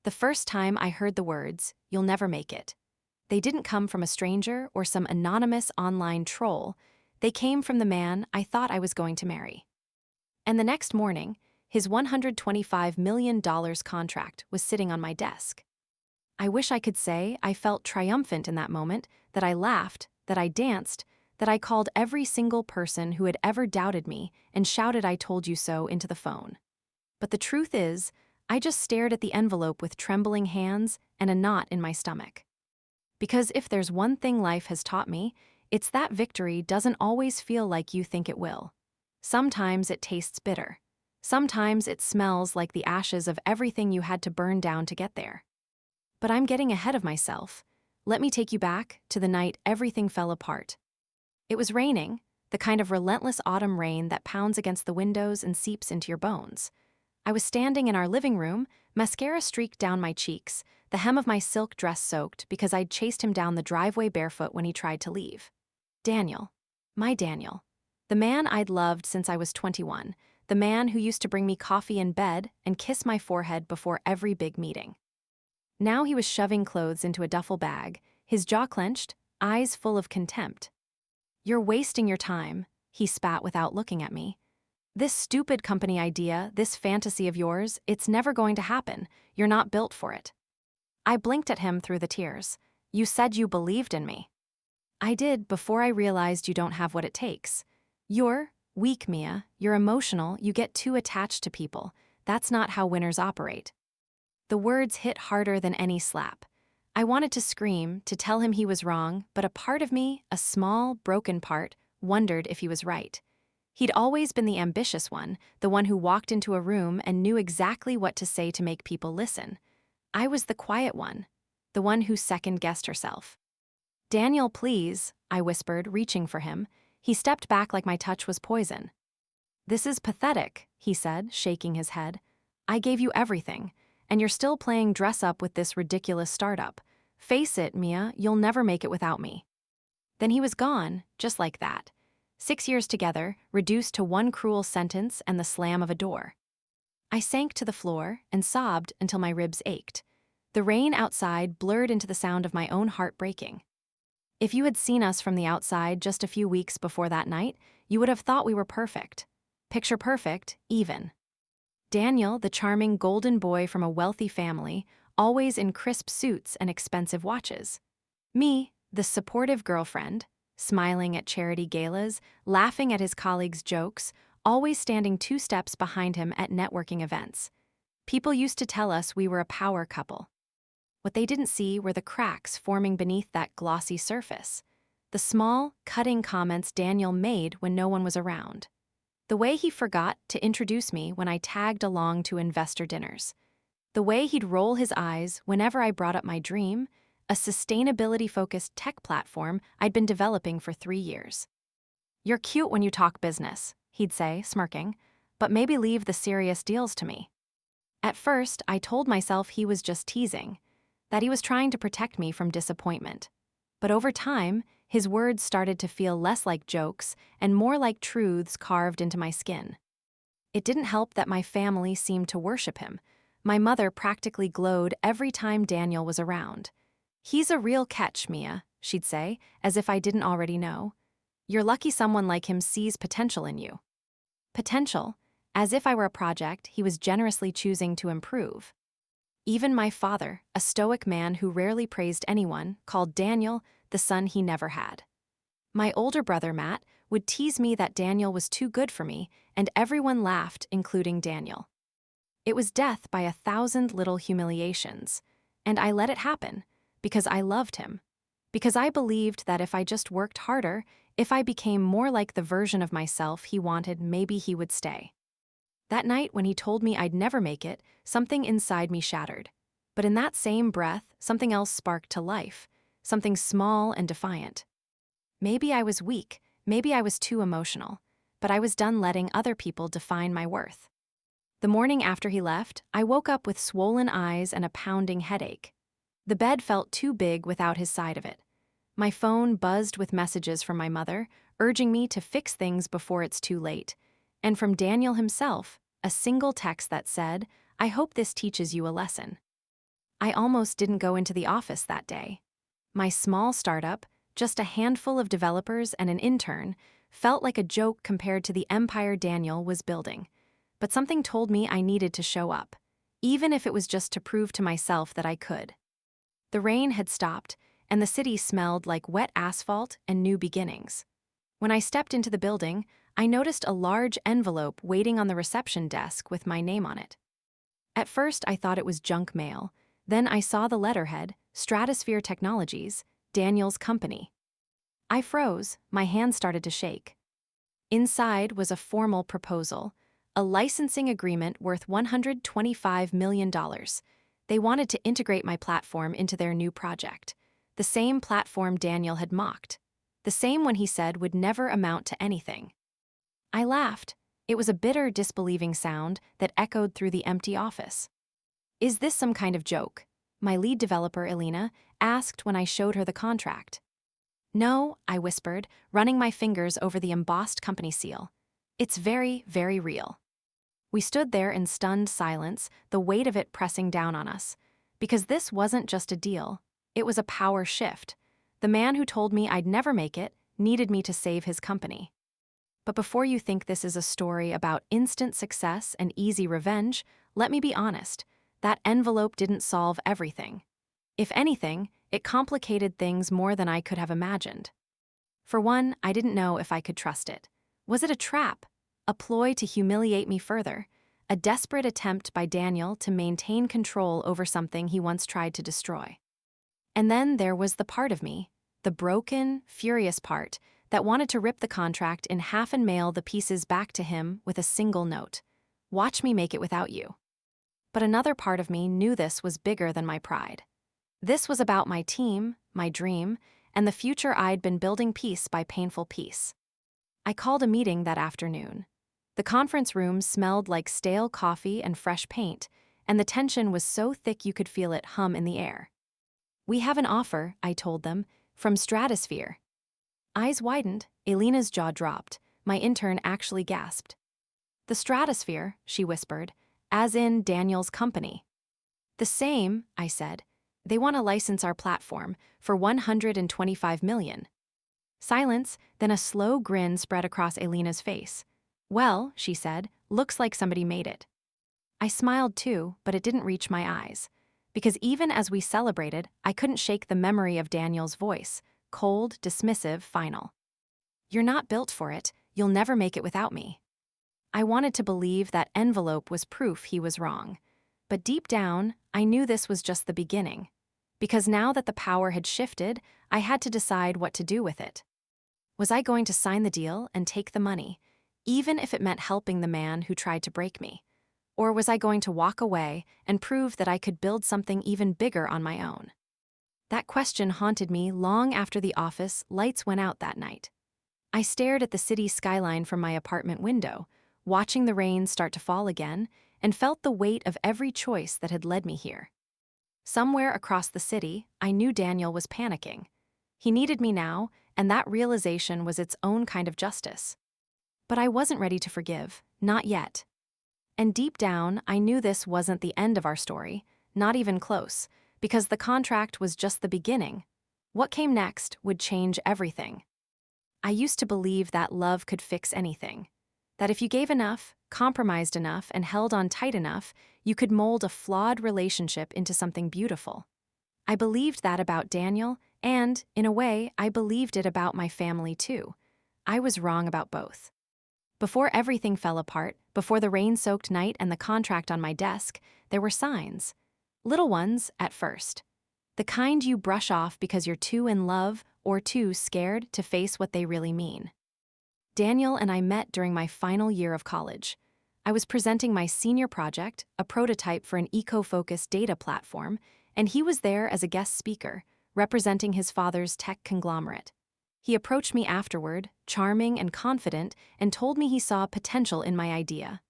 The first time I heard the words, "You'll never make it," they didn't come from a stranger or some anonymous online troll. They came from the man I thought I was going to marry. And the next morning, his $125 million contract was sitting on my desk. I wish I could say I felt triumphant in that moment, that I laughed, that I danced, that I called every single person who had ever doubted me and shouted "I told you so" into the phone. But the truth is, I just stared at the envelope with trembling hands and a knot in my stomach. Because if there's one thing life has taught me, it's that victory doesn't always feel like you think it will. Sometimes it tastes bitter. Sometimes it smells like the ashes of everything you had to burn down to get there. But I'm getting ahead of myself. Let me take you back to the night everything fell apart. It was raining, the kind of relentless autumn rain that pounds against the windows and seeps into your bones. I was standing in our living room, mascara streaked down my cheeks, the hem of my silk dress soaked because I'd chased him down the driveway barefoot when he tried to leave. Daniel. My Daniel. The man I'd loved since I was 21, the man who used to bring me coffee in bed and kiss my forehead before every big meeting. Now he was shoving clothes into a duffel bag, his jaw clenched, eyes full of contempt. "You're wasting your time," he spat without looking at me. "This stupid company idea, this fantasy of yours, it's never going to happen. You're not built for it." I blinked at him through the tears. "You said you believed in me." "I did before I realized you don't have what it takes. You're weak, Mia. You're emotional. You get too attached to people. That's not how winners operate." The words hit harder than any slap. I wanted to scream, to tell him he was wrong, but a part of me, a small, broken part, wondered if he was right. He'd always been the ambitious one, the one who walked into a room and knew exactly what to say to make people listen. I was the quiet one, the one who second-guessed herself. "Daniel, please," I whispered, reaching for him. He stepped back like my touch was poison. "This is pathetic," he said, shaking his head. "I gave you everything, and you're still playing dress-up with this ridiculous startup. Face it, Mia, you'll never make it without me." Then he was gone, just like that. 6 years together, reduced to one cruel sentence and the slam of a door. I sank to the floor and sobbed until my ribs ached. The rain outside blurred into the sound of my own heart breaking. If you had seen us from the outside just a few weeks before that night, you would have thought we were perfect. Picture perfect, even. Daniel, the charming golden boy from a wealthy family, always in crisp suits and expensive watches. Me, the supportive girlfriend, smiling at charity galas, laughing at his colleagues' jokes, always standing 2 steps behind him at networking events. People used to tell us we were a power couple. What they didn't see were the cracks forming beneath that glossy surface. The small, cutting comments Daniel made when no one was around. The way he forgot to introduce me when I tagged along to investor dinners. The way he'd roll his eyes whenever I brought up my dream, a sustainability-focused tech platform I'd been developing for 3 years. "You're cute when you talk business," he'd say, smirking, "but maybe leave the serious deals to me." At first, I told myself he was just teasing, that he was trying to protect me from disappointment. But over time, his words started to feel less like jokes and more like truths carved into my skin. It didn't help that my family seemed to worship him. My mother practically glowed every time Daniel was around. "He's a real catch, Mia," she'd say, as if I didn't already know. "You're lucky someone like him sees potential in you." Potential, as if I were a project he was generously choosing to improve. Even my father, a stoic man who rarely praised anyone, called Daniel the son he never had. My older brother, Matt, would tease me that Daniel was too good for me, and everyone laughed, including Daniel. It was death by 1,000 little humiliations, and I let it happen, because I loved him. Because I believed that if I just worked harder, if I became more like the version of myself he wanted, maybe he would stay. That night when he told me I'd never make it, something inside me shattered. But in that same breath, something else sparked to life, something small and defiant. Maybe I was weak, maybe I was too emotional, but I was done letting other people define my worth. The morning after he left, I woke up with swollen eyes and a pounding headache. The bed felt too big without his side of it. My phone buzzed with messages from my mother, urging me to fix things before it's too late. And from Daniel himself, a single text that said, "I hope this teaches you a lesson." I almost didn't go into the office that day. My small startup, just a handful of developers and an intern, felt like a joke compared to the empire Daniel was building. But something told me I needed to show up, even if it was just to prove to myself that I could. The rain had stopped, and the city smelled like wet asphalt and new beginnings. When I stepped into the building, I noticed a large envelope waiting on the reception desk with my name on it. At first, I thought it was junk mail. Then I saw the letterhead, Stratosphere Technologies, Daniel's company. I froze, my hands started to shake. Inside was a formal proposal, a licensing agreement worth $125 million. They wanted to integrate my platform into their new project, the same platform Daniel had mocked, the same one he said would never amount to anything. I laughed. It was a bitter, disbelieving sound that echoed through the empty office. "Is this some kind of joke?" my lead developer, Elena, asked when I showed her the contract. "No," I whispered, running my fingers over the embossed company seal. "It's very, very real." We stood there in stunned silence, the weight of it pressing down on us. Because this wasn't just a deal, it was a power shift. The man who told me I'd never make it needed me to save his company. But before you think this is a story about instant success and easy revenge, let me be honest. That envelope didn't solve everything. If anything, it complicated things more than I could have imagined. For one, I didn't know if I could trust it. Was it a trap? A ploy to humiliate me further? A desperate attempt by Daniel to maintain control over something he once tried to destroy? And then there was the part of me, the broken, furious part, that wanted to rip the contract in half and mail the pieces back to him with a single note. "Watch me make it without you." But another part of me knew this was bigger than my pride. This was about my team, my dream, and the future I'd been building piece by painful piece. I called a meeting that afternoon. The conference room smelled like stale coffee and fresh paint, and the tension was so thick you could feel it hum in the air. "We have an offer," I told them, "from Stratosphere." Eyes widened, Elena's jaw dropped, my intern actually gasped. "The Stratosphere," she whispered, "as in Daniel's company." "The same," I said. "They want to license our platform for $125 million. Silence, then a slow grin spread across Elena's face. "Well," she said, "looks like somebody made it." I smiled too, but it didn't reach my eyes. Because even as we celebrated, I couldn't shake the memory of Daniel's voice, cold, dismissive, final. "You're not built for it. You'll never make it without me." I wanted to believe that envelope was proof he was wrong. But deep down, I knew this was just the beginning. Because now that the power had shifted, I had to decide what to do with it. Was I going to sign the deal and take the money, even if it meant helping the man who tried to break me? Or was I going to walk away and prove that I could build something even bigger on my own? That question haunted me long after the office lights went out that night. I stared at the city skyline from my apartment window, watching the rain start to fall again, and felt the weight of every choice that had led me here. Somewhere across the city, I knew Daniel was panicking. He needed me now, and that realization was its own kind of justice. But I wasn't ready to forgive, not yet. And deep down, I knew this wasn't the end of our story, not even close, because the contract was just the beginning. What came next would change everything. I used to believe that love could fix anything. That if you gave enough, compromised enough, and held on tight enough, you could mold a flawed relationship into something beautiful. I believed that about Daniel, and, in a way, I believed it about my family too. I was wrong about both. Before everything fell apart, before the rain-soaked night and the contract on my desk, there were signs. Little ones, at first. The kind you brush off because you're too in love or too scared to face what they really mean. Daniel and I met during my final year of college. I was presenting my senior project, a prototype for an eco-focused data platform, and he was there as a guest speaker, representing his father's tech conglomerate. He approached me afterward, charming and confident, and told me he saw potential in my idea.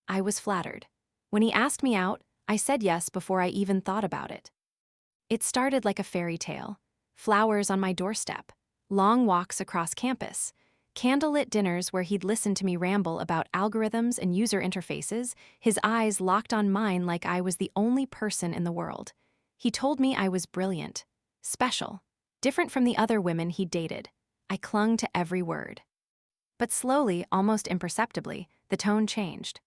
I was flattered. When he asked me out, I said yes before I even thought about it. It started like a fairy tale. Flowers on my doorstep, long walks across campus, candlelit dinners where he'd listen to me ramble about algorithms and user interfaces, his eyes locked on mine like I was the only person in the world. He told me I was brilliant, special, different from the other women he'd dated. I clung to every word. But slowly, almost imperceptibly, the tone changed.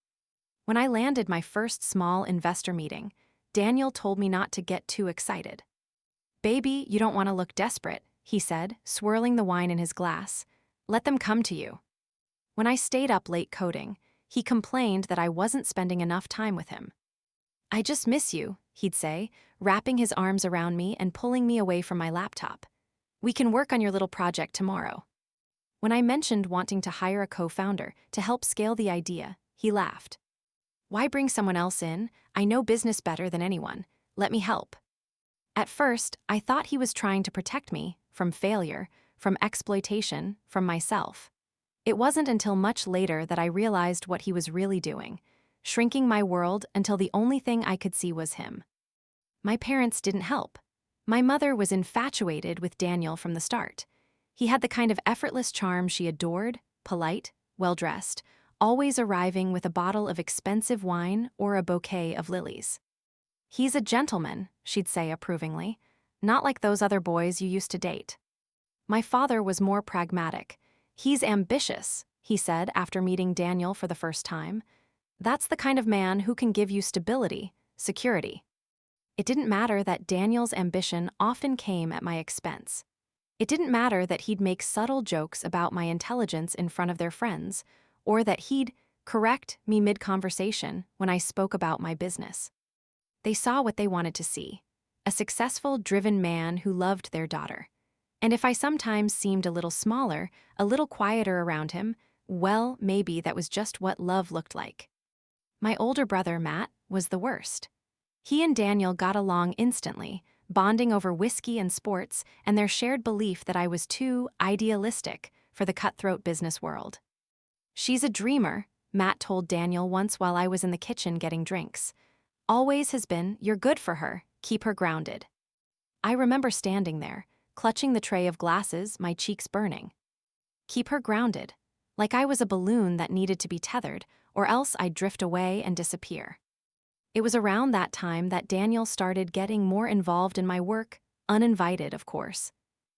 When I landed my first small investor meeting, Daniel told me not to get too excited. "Baby, you don't want to look desperate," he said, swirling the wine in his glass. "Let them come to you." When I stayed up late coding, he complained that I wasn't spending enough time with him. "I just miss you," he'd say, wrapping his arms around me and pulling me away from my laptop. "We can work on your little project tomorrow." When I mentioned wanting to hire a co-founder to help scale the idea, he laughed. "Why bring someone else in? I know business better than anyone. Let me help." At first, I thought he was trying to protect me from failure, from exploitation, from myself. It wasn't until much later that I realized what he was really doing, shrinking my world until the only thing I could see was him. My parents didn't help. My mother was infatuated with Daniel from the start. He had the kind of effortless charm she adored, polite, well-dressed, always arriving with a bottle of expensive wine or a bouquet of lilies. "He's a gentleman," she'd say approvingly, "not like those other boys you used to date." My father was more pragmatic. "He's ambitious," he said after meeting Daniel for the first time. "That's the kind of man who can give you stability, security." It didn't matter that Daniel's ambition often came at my expense. It didn't matter that he'd make subtle jokes about my intelligence in front of their friends, or that he'd correct me mid-conversation when I spoke about my business. They saw what they wanted to see: a successful, driven man who loved their daughter. And if I sometimes seemed a little smaller, a little quieter around him, well, maybe that was just what love looked like. My older brother, Matt, was the worst. He and Daniel got along instantly, bonding over whiskey and sports and their shared belief that I was too idealistic for the cutthroat business world. "She's a dreamer," Matt told Daniel once while I was in the kitchen getting drinks. "Always has been. You're good for her. Keep her grounded." I remember standing there, clutching the tray of glasses, my cheeks burning. Keep her grounded, like I was a balloon that needed to be tethered, or else I'd drift away and disappear. It was around that time that Daniel started getting more involved in my work, uninvited, of course.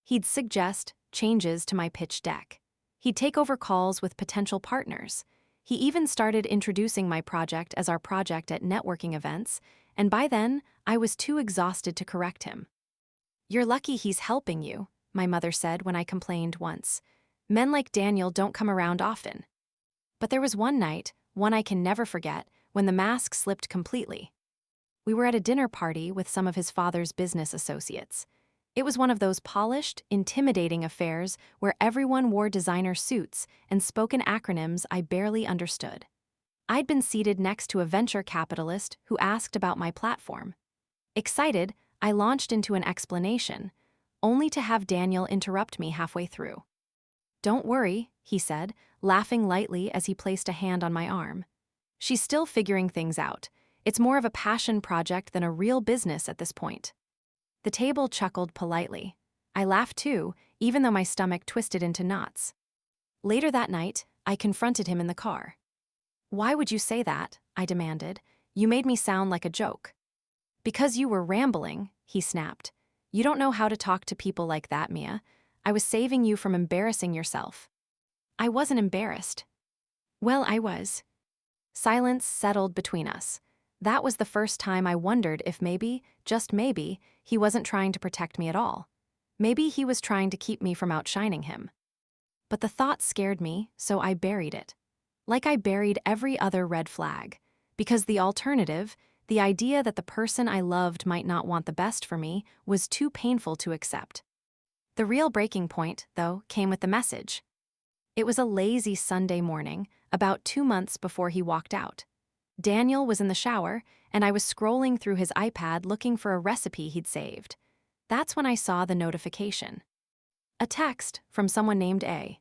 He'd suggest changes to my pitch deck. He'd take over calls with potential partners. He even started introducing my project as our project at networking events, and by then, I was too exhausted to correct him. "You're lucky he's helping you," my mother said when I complained once. "Men like Daniel don't come around often." But there was one night, one I can never forget, when the mask slipped completely. We were at a dinner party with some of his father's business associates. It was one of those polished, intimidating affairs where everyone wore designer suits and spoke in acronyms I barely understood. I'd been seated next to a venture capitalist who asked about my platform. Excited, I launched into an explanation, only to have Daniel interrupt me halfway through. "Don't worry," he said, laughing lightly as he placed a hand on my arm. "She's still figuring things out. It's more of a passion project than a real business at this point." The table chuckled politely. I laughed too, even though my stomach twisted into knots. Later that night, I confronted him in the car. "Why would you say that?" I demanded. "You made me sound like a joke." "Because you were rambling," he snapped. "You don't know how to talk to people like that, Mia. I was saving you from embarrassing yourself." I wasn't embarrassed. Well, I was. Silence settled between us. That was the first time I wondered if maybe, just maybe, he wasn't trying to protect me at all. Maybe he was trying to keep me from outshining him. But the thought scared me, so I buried it. Like I buried every other red flag. Because the alternative, the idea that the person I loved might not want the best for me, was too painful to accept. The real breaking point, though, came with the message. It was a lazy Sunday morning, about 2 months before he walked out. Daniel was in the shower, and I was scrolling through his iPad looking for a recipe he'd saved. That's when I saw the notification. A text from someone named A.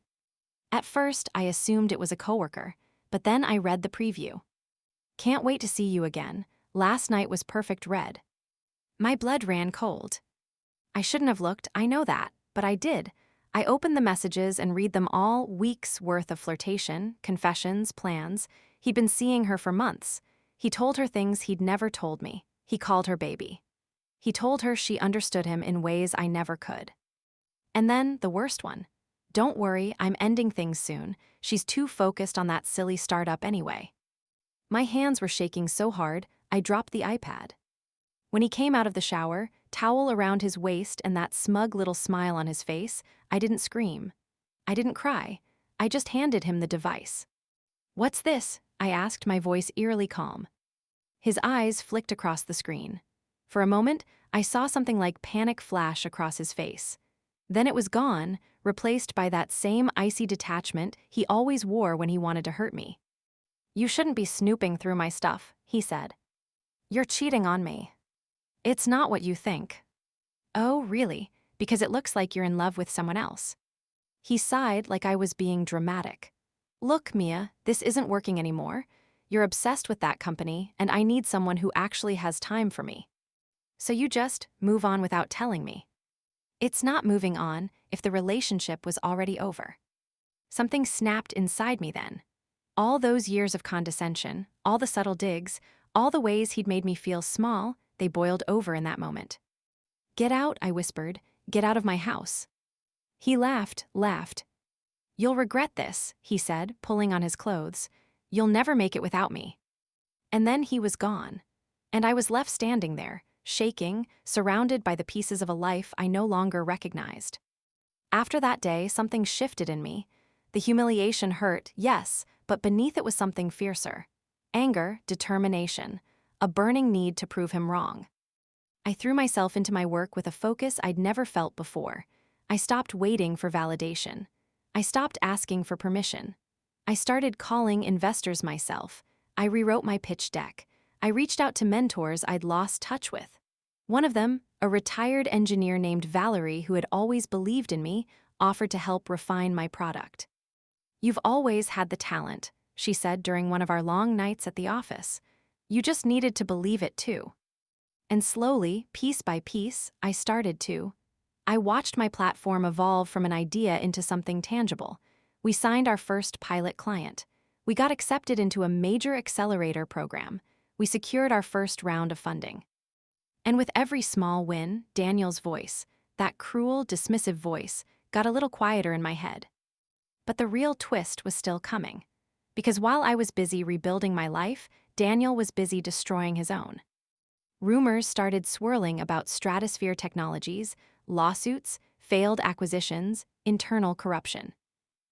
At first, I assumed it was a coworker, but then I read the preview. "Can't wait to see you again. Last night was perfect red." My blood ran cold. I shouldn't have looked, I know that, but I did. I opened the messages and read them all, weeks' worth of flirtation, confessions, plans. He'd been seeing her for months. He told her things he'd never told me. He called her baby. He told her she understood him in ways I never could. And then, the worst one. Don't worry, I'm ending things soon. She's too focused on that silly startup anyway. My hands were shaking so hard, I dropped the iPad. When he came out of the shower, towel around his waist and that smug little smile on his face, I didn't scream. I didn't cry. I just handed him the device. "What's this?" I asked, my voice eerily calm. His eyes flicked across the screen. For a moment, I saw something like panic flash across his face. Then it was gone, replaced by that same icy detachment he always wore when he wanted to hurt me. "You shouldn't be snooping through my stuff," he said. "You're cheating on me." "It's not what you think." "Oh, really? Because it looks like you're in love with someone else." He sighed like I was being dramatic. "Look, Mia, this isn't working anymore. You're obsessed with that company, and I need someone who actually has time for me. So you just move on without telling me." It's not moving on if the relationship was already over. Something snapped inside me then. All those years of condescension, all the subtle digs, all the ways he'd made me feel small, they boiled over in that moment. "Get out," I whispered. "Get out of my house." He laughed. "You'll regret this," he said, pulling on his clothes. "You'll never make it without me." And then he was gone. And I was left standing there, shaking, surrounded by the pieces of a life I no longer recognized. After that day, something shifted in me. The humiliation hurt, yes, but beneath it was something fiercer. Anger, determination, a burning need to prove him wrong. I threw myself into my work with a focus I'd never felt before. I stopped waiting for validation. I stopped asking for permission. I started calling investors myself. I rewrote my pitch deck. I reached out to mentors I'd lost touch with. One of them, a retired engineer named Valerie who had always believed in me, offered to help refine my product. "You've always had the talent," she said during one of our long nights at the office. "You just needed to believe it too." And slowly, piece by piece, I started to. I watched my platform evolve from an idea into something tangible. We signed our first pilot client. We got accepted into a major accelerator program. We secured our first round of funding. And with every small win, Daniel's voice, that cruel, dismissive voice, got a little quieter in my head. But the real twist was still coming. Because while I was busy rebuilding my life, Daniel was busy destroying his own. Rumors started swirling about stratosphere technologies, lawsuits, failed acquisitions, internal corruption.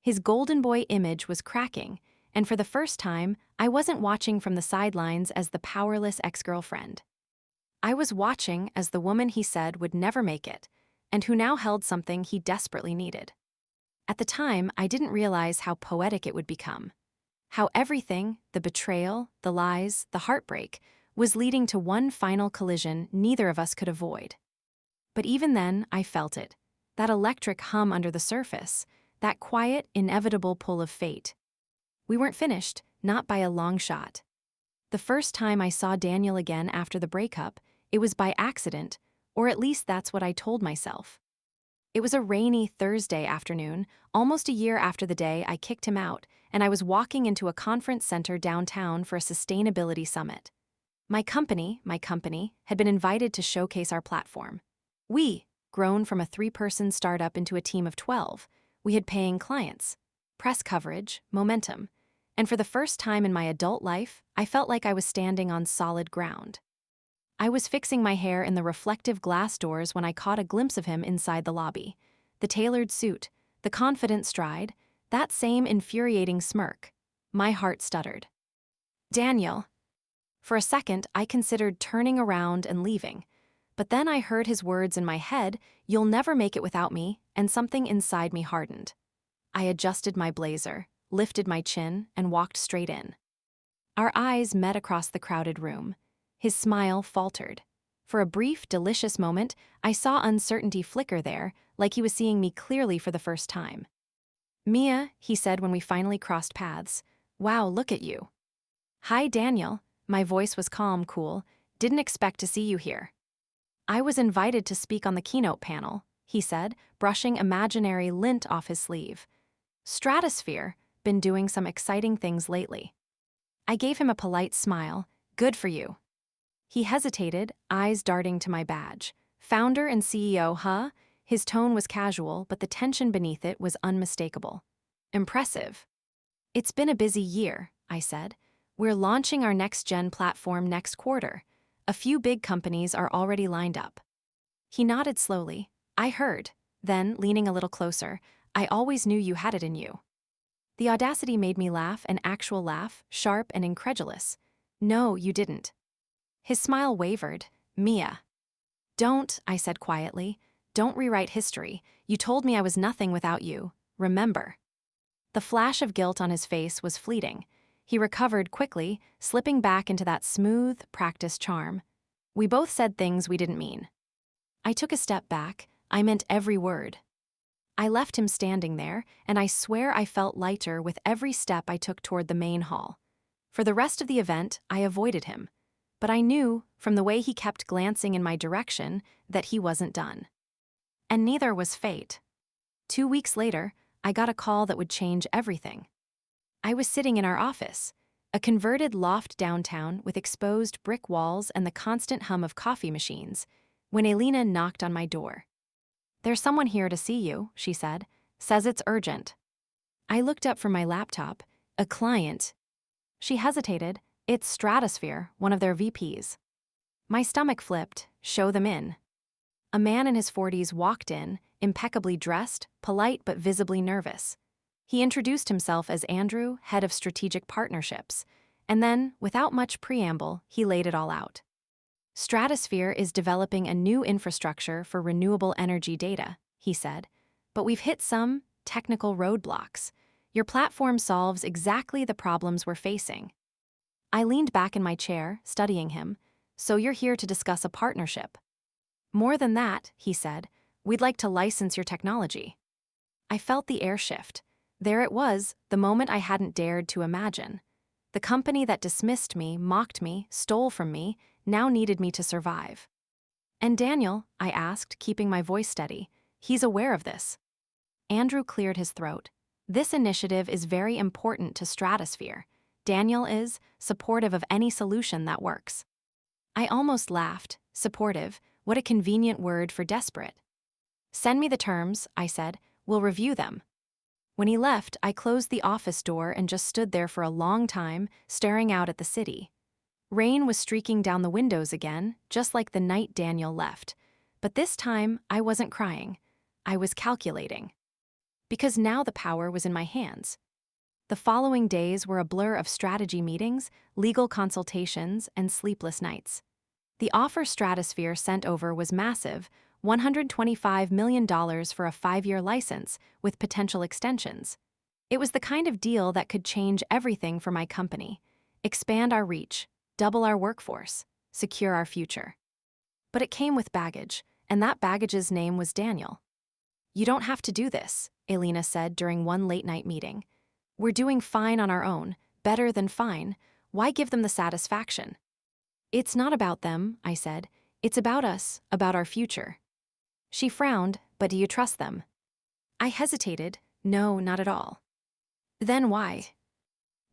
His golden boy image was cracking, and for the first time, I wasn't watching from the sidelines as the powerless ex-girlfriend. I was watching as the woman he said would never make it, and who now held something he desperately needed. At the time, I didn't realize how poetic it would become. How everything, the betrayal, the lies, the heartbreak, was leading to one final collision neither of us could avoid. But even then, I felt it. That electric hum under the surface, that quiet, inevitable pull of fate. We weren't finished, not by a long shot. The first time I saw Daniel again after the breakup, it was by accident, or at least that's what I told myself. It was a rainy Thursday afternoon, almost a year after the day I kicked him out, and I was walking into a conference center downtown for a sustainability summit. My company, had been invited to showcase our platform. We, grown from a 3-person startup into a team of 12, we had paying clients, press coverage, momentum, and for the first time in my adult life, I felt like I was standing on solid ground. I was fixing my hair in the reflective glass doors when I caught a glimpse of him inside the lobby. The tailored suit, the confident stride, that same infuriating smirk. My heart stuttered. "Daniel." For a second, I considered turning around and leaving. But then I heard his words in my head, "You'll never make it without me," and something inside me hardened. I adjusted my blazer, lifted my chin, and walked straight in. Our eyes met across the crowded room. His smile faltered. For a brief, delicious moment, I saw uncertainty flicker there, like he was seeing me clearly for the first time. "Mia," he said when we finally crossed paths. "Wow, look at you." "Hi, Daniel." My voice was calm, cool. "Didn't expect to see you here." "I was invited to speak on the keynote panel," he said, brushing imaginary lint off his sleeve. "Stratosphere, been doing some exciting things lately." I gave him a polite smile. "Good for you." He hesitated, eyes darting to my badge. Founder and CEO, huh? His tone was casual, but the tension beneath it was unmistakable. Impressive. It's been a busy year, I said. We're launching our next-gen platform next quarter. A few big companies are already lined up. He nodded slowly. I heard. Then, leaning a little closer, I always knew you had it in you. The audacity made me laugh, an actual laugh, sharp and incredulous. No, you didn't. His smile wavered. Mia. Don't, I said quietly. Don't rewrite history. You told me I was nothing without you. Remember. The flash of guilt on his face was fleeting. He recovered quickly, slipping back into that smooth, practiced charm. We both said things we didn't mean. I took a step back. I meant every word. I left him standing there, and I swear I felt lighter with every step I took toward the main hall. For the rest of the event, I avoided him. But I knew, from the way he kept glancing in my direction, that he wasn't done. And neither was fate. 2 weeks later, I got a call that would change everything. I was sitting in our office, a converted loft downtown with exposed brick walls and the constant hum of coffee machines, when Elena knocked on my door. There's someone here to see you, she said. Says it's urgent. I looked up from my laptop. A client. She hesitated. It's Stratosphere, one of their VPs. My stomach flipped. Show them in. A man in his 40s walked in, impeccably dressed, polite but visibly nervous. He introduced himself as Andrew, head of strategic partnerships, and then, without much preamble, he laid it all out. Stratosphere is developing a new infrastructure for renewable energy data, he said, but we've hit some technical roadblocks. Your platform solves exactly the problems we're facing. I leaned back in my chair, studying him. So you're here to discuss a partnership. More than that, he said, we'd like to license your technology. I felt the air shift. There it was, the moment I hadn't dared to imagine. The company that dismissed me, mocked me, stole from me, now needed me to survive. And Daniel, I asked, keeping my voice steady, he's aware of this. Andrew cleared his throat. This initiative is very important to Stratosphere. Daniel is supportive of any solution that works. I almost laughed. Supportive, what a convenient word for desperate. Send me the terms, I said. We'll review them. When he left, I closed the office door and just stood there for a long time, staring out at the city. Rain was streaking down the windows again, just like the night Daniel left. But this time, I wasn't crying. I was calculating. Because now the power was in my hands. The following days were a blur of strategy meetings, legal consultations, and sleepless nights. The offer Stratosphere sent over was massive, $125 million for a 5-year license, with potential extensions. It was the kind of deal that could change everything for my company, expand our reach, double our workforce, secure our future. But it came with baggage, and that baggage's name was Daniel. You don't have to do this, Elena said during one late-night meeting. We're doing fine on our own, better than fine. Why give them the satisfaction? It's not about them, I said. It's about us, about our future. She frowned, but do you trust them? I hesitated. No, not at all. Then why?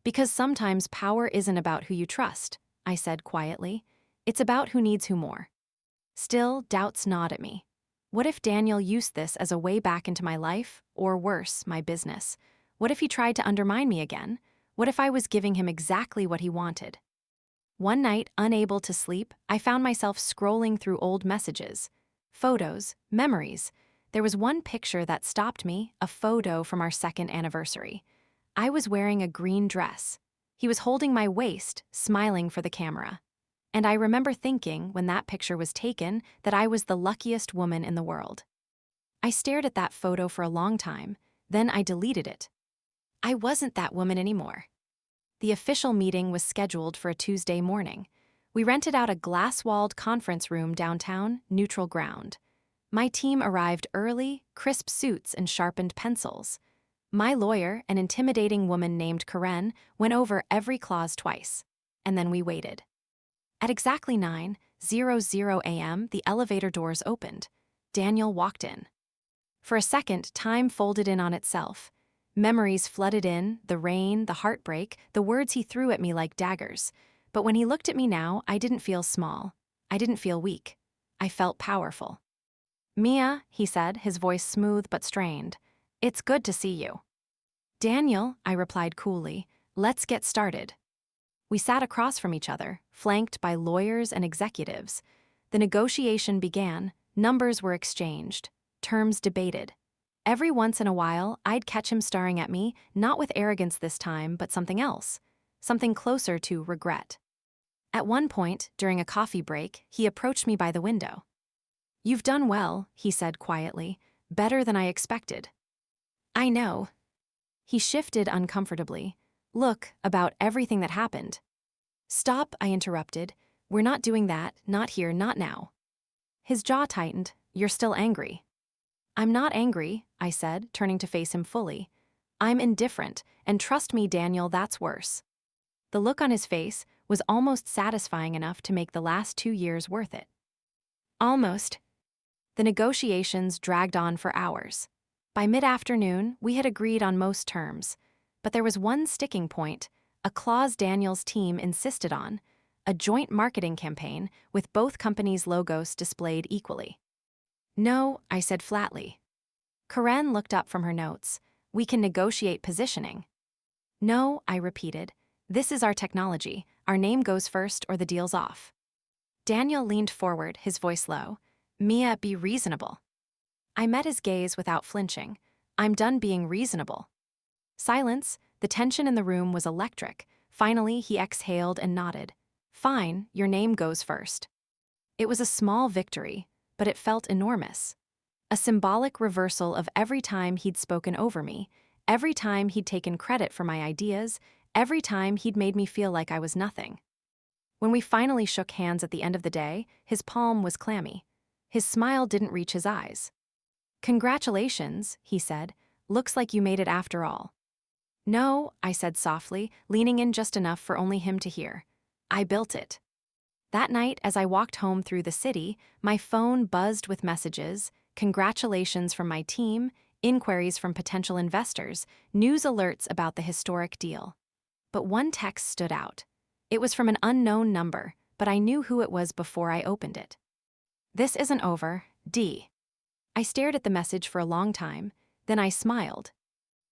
Because sometimes power isn't about who you trust, I said quietly. It's about who needs who more. Still, doubts gnawed at me. What if Daniel used this as a way back into my life, or worse, my business? What if he tried to undermine me again? What if I was giving him exactly what he wanted? One night, unable to sleep, I found myself scrolling through old messages. Photos, memories. There was one picture that stopped me, a photo from our 2nd anniversary. I was wearing a green dress. He was holding my waist, smiling for the camera. And I remember thinking, when that picture was taken, that I was the luckiest woman in the world. I stared at that photo for a long time, then I deleted it. I wasn't that woman anymore. The official meeting was scheduled for a Tuesday morning. We rented out a glass-walled conference room downtown, neutral ground. My team arrived early, crisp suits and sharpened pencils. My lawyer, an intimidating woman named Karen, went over every clause twice. And then we waited. At exactly 9:00 a.m., the elevator doors opened. Daniel walked in. For a second, time folded in on itself. Memories flooded in, the rain, the heartbreak, the words he threw at me like daggers. But when he looked at me now, I didn't feel small. I didn't feel weak. I felt powerful. "Mia," he said, his voice smooth but strained, "it's good to see you." "Daniel," I replied coolly, "let's get started." We sat across from each other, flanked by lawyers and executives. The negotiation began, numbers were exchanged, terms debated. Every once in a while, I'd catch him staring at me, not with arrogance this time, but something else, something closer to regret. At one point, during a coffee break, he approached me by the window. "You've done well," he said quietly, "better than I expected." "I know." He shifted uncomfortably. "Look, about everything that happened." "Stop," I interrupted. "We're not doing that, not here, not now." His jaw tightened. "You're still angry." "I'm not angry," I said, turning to face him fully. "I'm indifferent, and trust me, Daniel, that's worse." The look on his face was almost satisfying enough to make the last 2 years worth it. Almost. The negotiations dragged on for hours. By mid-afternoon, we had agreed on most terms. But there was one sticking point, a clause Daniel's team insisted on, a joint marketing campaign with both companies' logos displayed equally. "No," I said flatly. Karen looked up from her notes. "We can negotiate positioning." "No," I repeated. "This is our technology. Our name goes first or the deal's off." Daniel leaned forward, his voice low. "Mia, be reasonable." I met his gaze without flinching. "I'm done being reasonable." Silence, the tension in the room was electric. Finally, he exhaled and nodded. "Fine, your name goes first." It was a small victory, but it felt enormous. A symbolic reversal of every time he'd spoken over me, every time he'd taken credit for my ideas, every time he'd made me feel like I was nothing. When we finally shook hands at the end of the day, his palm was clammy. His smile didn't reach his eyes. "Congratulations," he said. "Looks like you made it after all." "No," I said softly, leaning in just enough for only him to hear. "I built it." That night, as I walked home through the city, my phone buzzed with messages, congratulations from my team, inquiries from potential investors, news alerts about the historic deal. But one text stood out. It was from an unknown number, but I knew who it was before I opened it. "This isn't over, D." I stared at the message for a long time, then I smiled.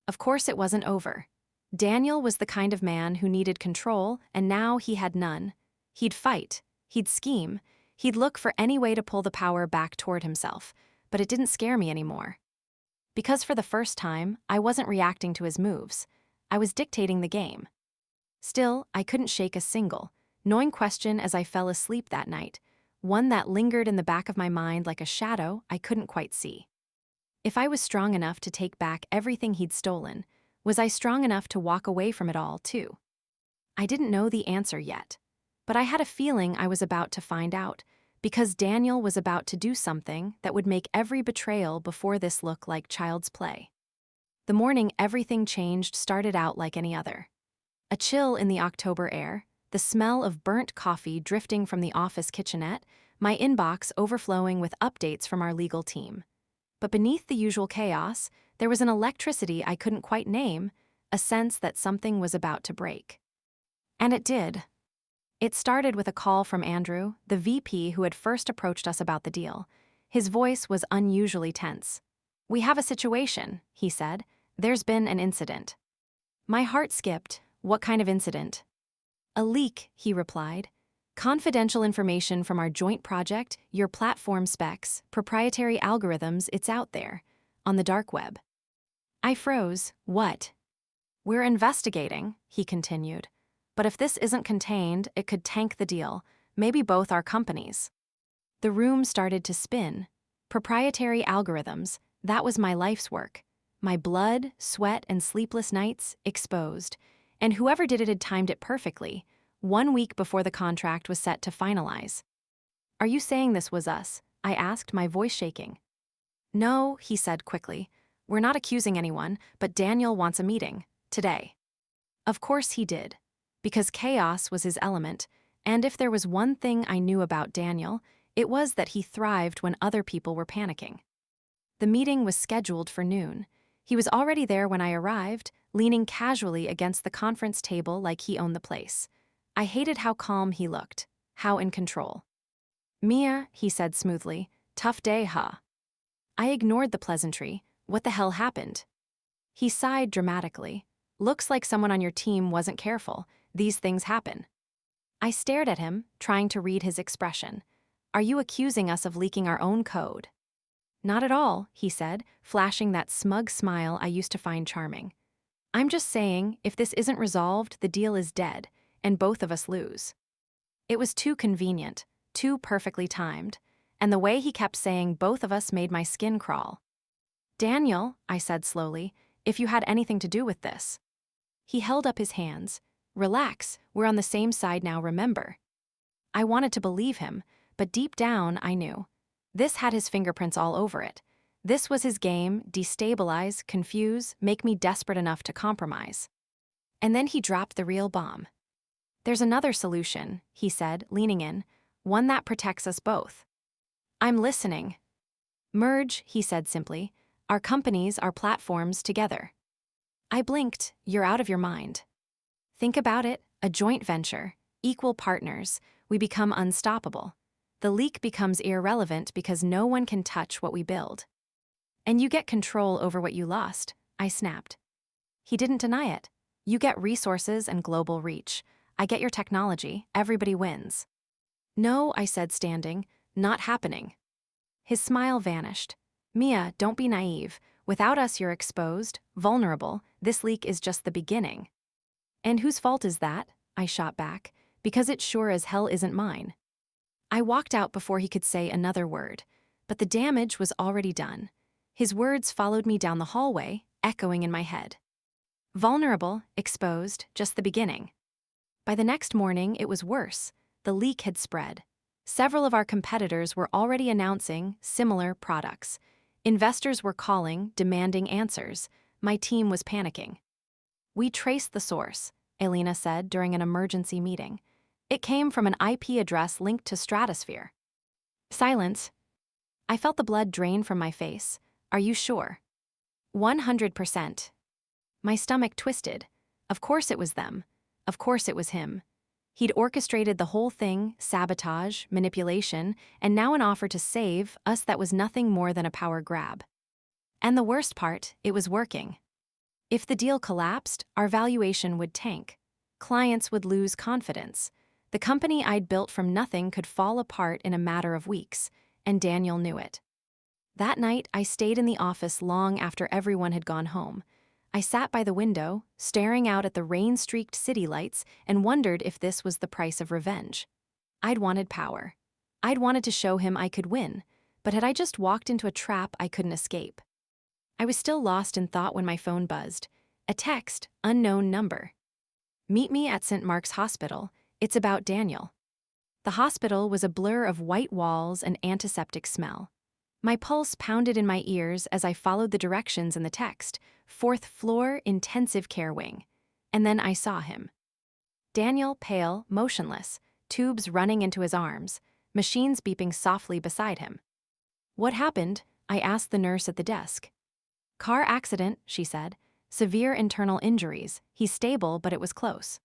Of course it wasn't over. Daniel was the kind of man who needed control, and now he had none. He'd fight, he'd scheme, he'd look for any way to pull the power back toward himself, but it didn't scare me anymore. Because for the first time, I wasn't reacting to his moves. I was dictating the game. Still, I couldn't shake a single, gnawing question as I fell asleep that night, one that lingered in the back of my mind like a shadow I couldn't quite see. If I was strong enough to take back everything he'd stolen, was I strong enough to walk away from it all, too? I didn't know the answer yet, but I had a feeling I was about to find out, because Daniel was about to do something that would make every betrayal before this look like child's play. The morning everything changed started out like any other. A chill in the October air, the smell of burnt coffee drifting from the office kitchenette, my inbox overflowing with updates from our legal team. But beneath the usual chaos, there was an electricity I couldn't quite name, a sense that something was about to break. And it did. It started with a call from Andrew, the VP who had first approached us about the deal. His voice was unusually tense. "We have a situation," he said. "There's been an incident." My heart skipped. "What kind of incident?" "A leak," he replied. "Confidential information from our joint project, your platform specs, proprietary algorithms, it's out there, on the dark web." I froze. "What?" "We're investigating," he continued. "But if this isn't contained, it could tank the deal, maybe both our companies." The room started to spin. Proprietary algorithms, that was my life's work. My blood, sweat, and sleepless nights exposed. And whoever did it had timed it perfectly, 1 week before the contract was set to finalize. "Are you saying this was us?" I asked, my voice shaking. "No," he said quickly. "We're not accusing anyone, but Daniel wants a meeting. Today." Of course he did. Because chaos was his element, and if there was one thing I knew about Daniel, it was that he thrived when other people were panicking. The meeting was scheduled for noon. He was already there when I arrived, leaning casually against the conference table like he owned the place. I hated how calm he looked, how in control. Mia, he said smoothly, tough day, huh? I ignored the pleasantry. What the hell happened? He sighed dramatically. Looks like someone on your team wasn't careful. These things happen. I stared at him, trying to read his expression. Are you accusing us of leaking our own code? Not at all, he said, flashing that smug smile I used to find charming. I'm just saying, if this isn't resolved, the deal is dead, and both of us lose. It was too convenient, too perfectly timed, and the way he kept saying both of us made my skin crawl. Daniel, I said slowly, if you had anything to do with this. He held up his hands. Relax, we're on the same side now, remember. I wanted to believe him, but deep down I knew. This had his fingerprints all over it. This was his game, destabilize, confuse, make me desperate enough to compromise. And then he dropped the real bomb. There's another solution, he said, leaning in, one that protects us both. I'm listening. Merge, he said simply, our companies, our platforms together. I blinked, you're out of your mind. Think about it, a joint venture, equal partners, we become unstoppable. The leak becomes irrelevant because no one can touch what we build. And you get control over what you lost, I snapped. He didn't deny it. You get resources and global reach. I get your technology, everybody wins. No, I said standing, not happening. His smile vanished. Mia, don't be naive. Without us you're exposed, vulnerable, this leak is just the beginning. And whose fault is that? I shot back, because it sure as hell isn't mine. I walked out before he could say another word, but the damage was already done. His words followed me down the hallway, echoing in my head. Vulnerable, exposed, just the beginning. By the next morning, it was worse. The leak had spread. Several of our competitors were already announcing similar products. Investors were calling, demanding answers. My team was panicking. We traced the source, Elena said during an emergency meeting. It came from an IP address linked to Stratosphere. Silence. I felt the blood drain from my face. Are you sure? 100%. My stomach twisted. Of course it was them. Of course it was him. He'd orchestrated the whole thing, sabotage, manipulation, and now an offer to save us that was nothing more than a power grab. And the worst part, it was working. If the deal collapsed, our valuation would tank. Clients would lose confidence. The company I'd built from nothing could fall apart in a matter of weeks, and Daniel knew it. That night, I stayed in the office long after everyone had gone home. I sat by the window, staring out at the rain-streaked city lights, and wondered if this was the price of revenge. I'd wanted power. I'd wanted to show him I could win, but had I just walked into a trap I couldn't escape? I was still lost in thought when my phone buzzed. A text, unknown number. Meet me at St. Mark's Hospital. It's about Daniel. The hospital was a blur of white walls and antiseptic smell. My pulse pounded in my ears as I followed the directions in the text, 4th floor intensive care wing. And then I saw him. Daniel, pale, motionless, tubes running into his arms, machines beeping softly beside him. What happened? I asked the nurse at the desk. Car accident, she said. Severe internal injuries. He's stable, but it was close.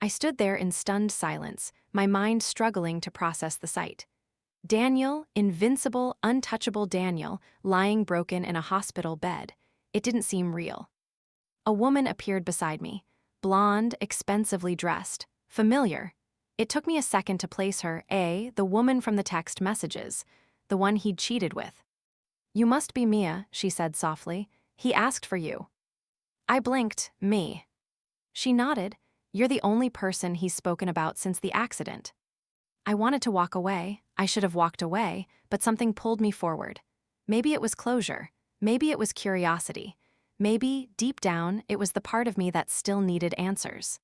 I stood there in stunned silence, my mind struggling to process the sight. Daniel, invincible, untouchable Daniel, lying broken in a hospital bed. It didn't seem real. A woman appeared beside me, blonde, expensively dressed, familiar. It took me a second to place her, the woman from the text messages, the one he'd cheated with. You must be Mia, she said softly. He asked for you. I blinked, me. She nodded. You're the only person he's spoken about since the accident. I wanted to walk away. I should have walked away, but something pulled me forward. Maybe it was closure. Maybe it was curiosity. Maybe, deep down, it was the part of me that still needed answers.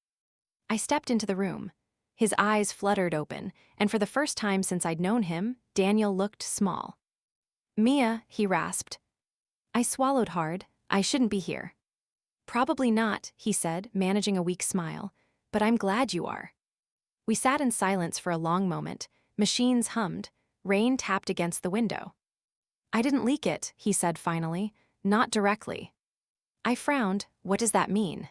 I stepped into the room. His eyes fluttered open, and for the first time since I'd known him, Daniel looked small. Mia, he rasped. I swallowed hard. I shouldn't be here. Probably not, he said, managing a weak smile, but I'm glad you are. We sat in silence for a long moment. Machines hummed. Rain tapped against the window. I didn't leak it, he said finally, not directly. I frowned. What does that mean?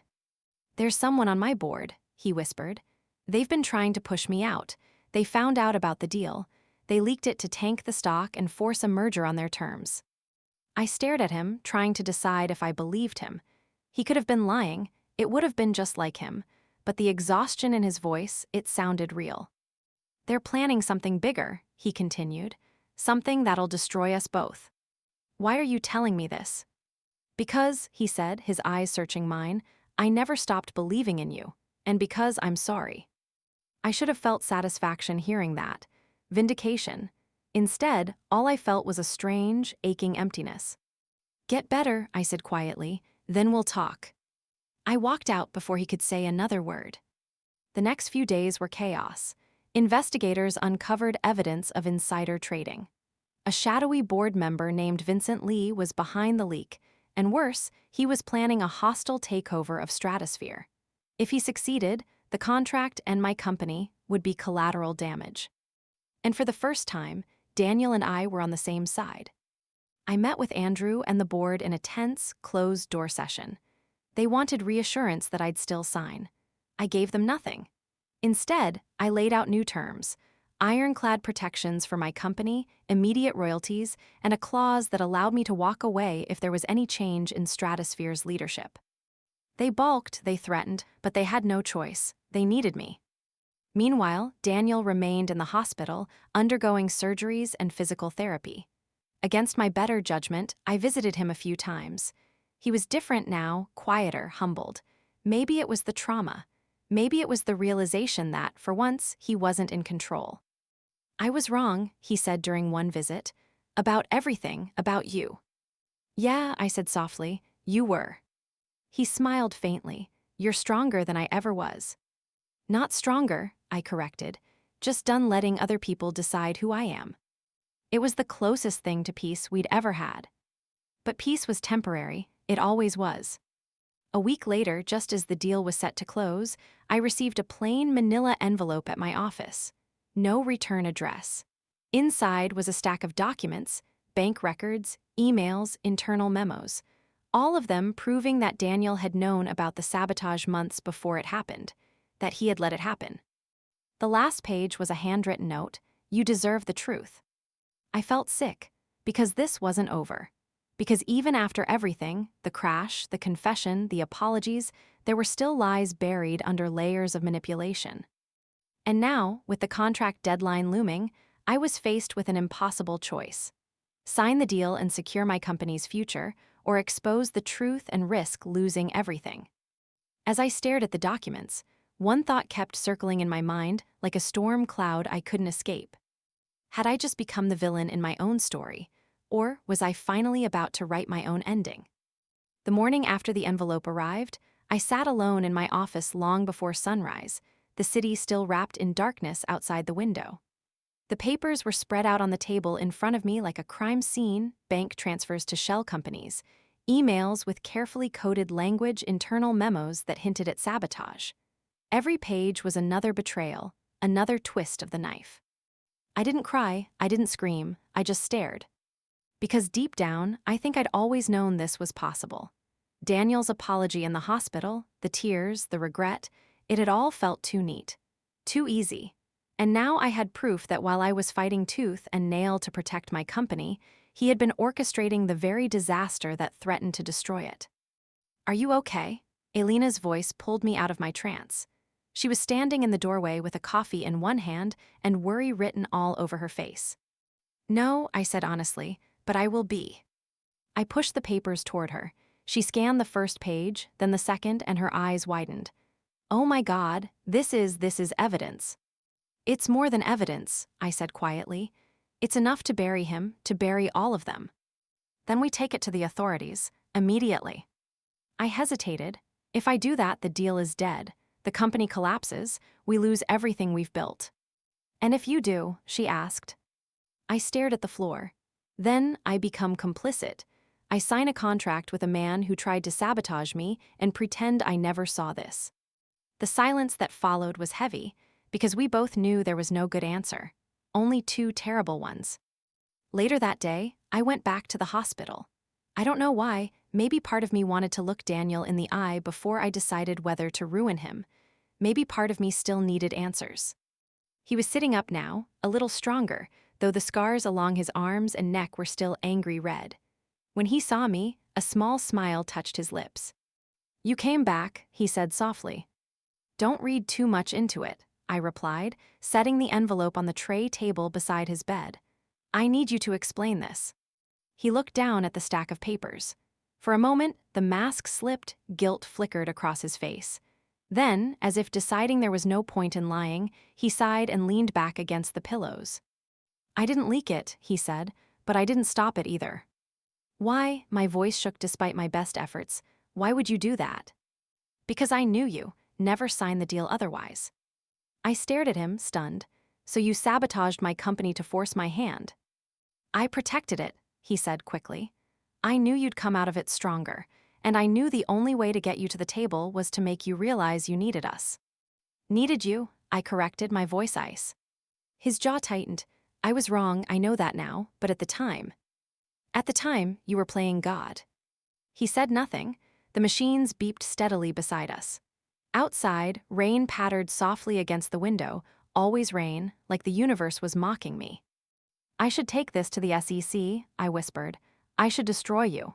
There's someone on my board, he whispered. They've been trying to push me out. They found out about the deal. They leaked it to tank the stock and force a merger on their terms. I stared at him, trying to decide if I believed him. He could have been lying. It would have been just like him. But the exhaustion in his voice, it sounded real. They're planning something bigger, he continued. Something that'll destroy us both. Why are you telling me this? Because, he said, his eyes searching mine, I never stopped believing in you. And because I'm sorry. I should have felt satisfaction hearing that. Vindication. Instead, all I felt was a strange, aching emptiness. Get better, I said quietly, then we'll talk. I walked out before he could say another word. The next few days were chaos. Investigators uncovered evidence of insider trading. A shadowy board member named Vincent Lee was behind the leak, and worse, he was planning a hostile takeover of Stratosphere. If he succeeded, the contract and my company would be collateral damage. And for the first time, Daniel and I were on the same side. I met with Andrew and the board in a tense, closed-door session. They wanted reassurance that I'd still sign. I gave them nothing. Instead, I laid out new terms, ironclad protections for my company, immediate royalties, and a clause that allowed me to walk away if there was any change in Stratosphere's leadership. They balked, they threatened, but they had no choice. They needed me. Meanwhile, Daniel remained in the hospital, undergoing surgeries and physical therapy. Against my better judgment, I visited him a few times. He was different now, quieter, humbled. Maybe it was the trauma. Maybe it was the realization that, for once, he wasn't in control. I was wrong, he said during one visit. About everything, about you. Yeah, I said softly, you were. He smiled faintly. You're stronger than I ever was. Not stronger, I corrected, just done letting other people decide who I am. It was the closest thing to peace we'd ever had. But peace was temporary, it always was. A week later, just as the deal was set to close, I received a plain manila envelope at my office. No return address. Inside was a stack of documents, bank records, emails, internal memos. All of them proving that Daniel had known about the sabotage months before it happened, that he had let it happen. The last page was a handwritten note, "You deserve the truth." I felt sick, because this wasn't over. Because even after everything, the crash, the confession, the apologies, there were still lies buried under layers of manipulation. And now, with the contract deadline looming, I was faced with an impossible choice. Sign the deal and secure my company's future, or expose the truth and risk losing everything. As I stared at the documents, one thought kept circling in my mind like a storm cloud I couldn't escape. Had I just become the villain in my own story, or was I finally about to write my own ending? The morning after the envelope arrived, I sat alone in my office long before sunrise, the city still wrapped in darkness outside the window. The papers were spread out on the table in front of me like a crime scene, bank transfers to shell companies, emails with carefully coded language, internal memos that hinted at sabotage. Every page was another betrayal, another twist of the knife. I didn't cry, I didn't scream, I just stared. Because deep down, I think I'd always known this was possible. Daniel's apology in the hospital, the tears, the regret, it had all felt too neat, too easy. And now I had proof that while I was fighting tooth and nail to protect my company, he had been orchestrating the very disaster that threatened to destroy it. Are you okay? Elena's voice pulled me out of my trance. She was standing in the doorway with a coffee in one hand and worry written all over her face. No, I said honestly, but I will be. I pushed the papers toward her. She scanned the first page, then the second, and her eyes widened. Oh my God, this is evidence. It's more than evidence, I said quietly. It's enough to bury him, to bury all of them. Then we take it to the authorities, immediately. I hesitated. If I do that, the deal is dead. The company collapses, we lose everything we've built. And if you do, she asked. I stared at the floor. Then I become complicit. I sign a contract with a man who tried to sabotage me and pretend I never saw this. The silence that followed was heavy, because we both knew there was no good answer, only two terrible ones. Later that day, I went back to the hospital. I don't know why, maybe part of me wanted to look Daniel in the eye before I decided whether to ruin him. Maybe part of me still needed answers. He was sitting up now, a little stronger, though the scars along his arms and neck were still angry red. When he saw me, a small smile touched his lips. "You came back," he said softly. "Don't read too much into it," I replied, setting the envelope on the tray table beside his bed. "I need you to explain this." He looked down at the stack of papers. For a moment, the mask slipped, guilt flickered across his face. Then, as if deciding there was no point in lying, he sighed and leaned back against the pillows. "I didn't leak it," he said, "but I didn't stop it either." "Why?" My voice shook despite my best efforts. "Why would you do that?" "Because I knew you, never signed the deal otherwise." I stared at him, stunned. "So you sabotaged my company to force my hand?" "I protected it," he said quickly. "I knew you'd come out of it stronger, and I knew the only way to get you to the table was to make you realize you needed us." "Needed you," I corrected, my voice ice. His jaw tightened. "I was wrong, I know that now, but at the time." "At the time, you were playing God." He said nothing. The machines beeped steadily beside us. Outside, rain pattered softly against the window, always rain, like the universe was mocking me. "I should take this to the SEC," I whispered. "I should destroy you."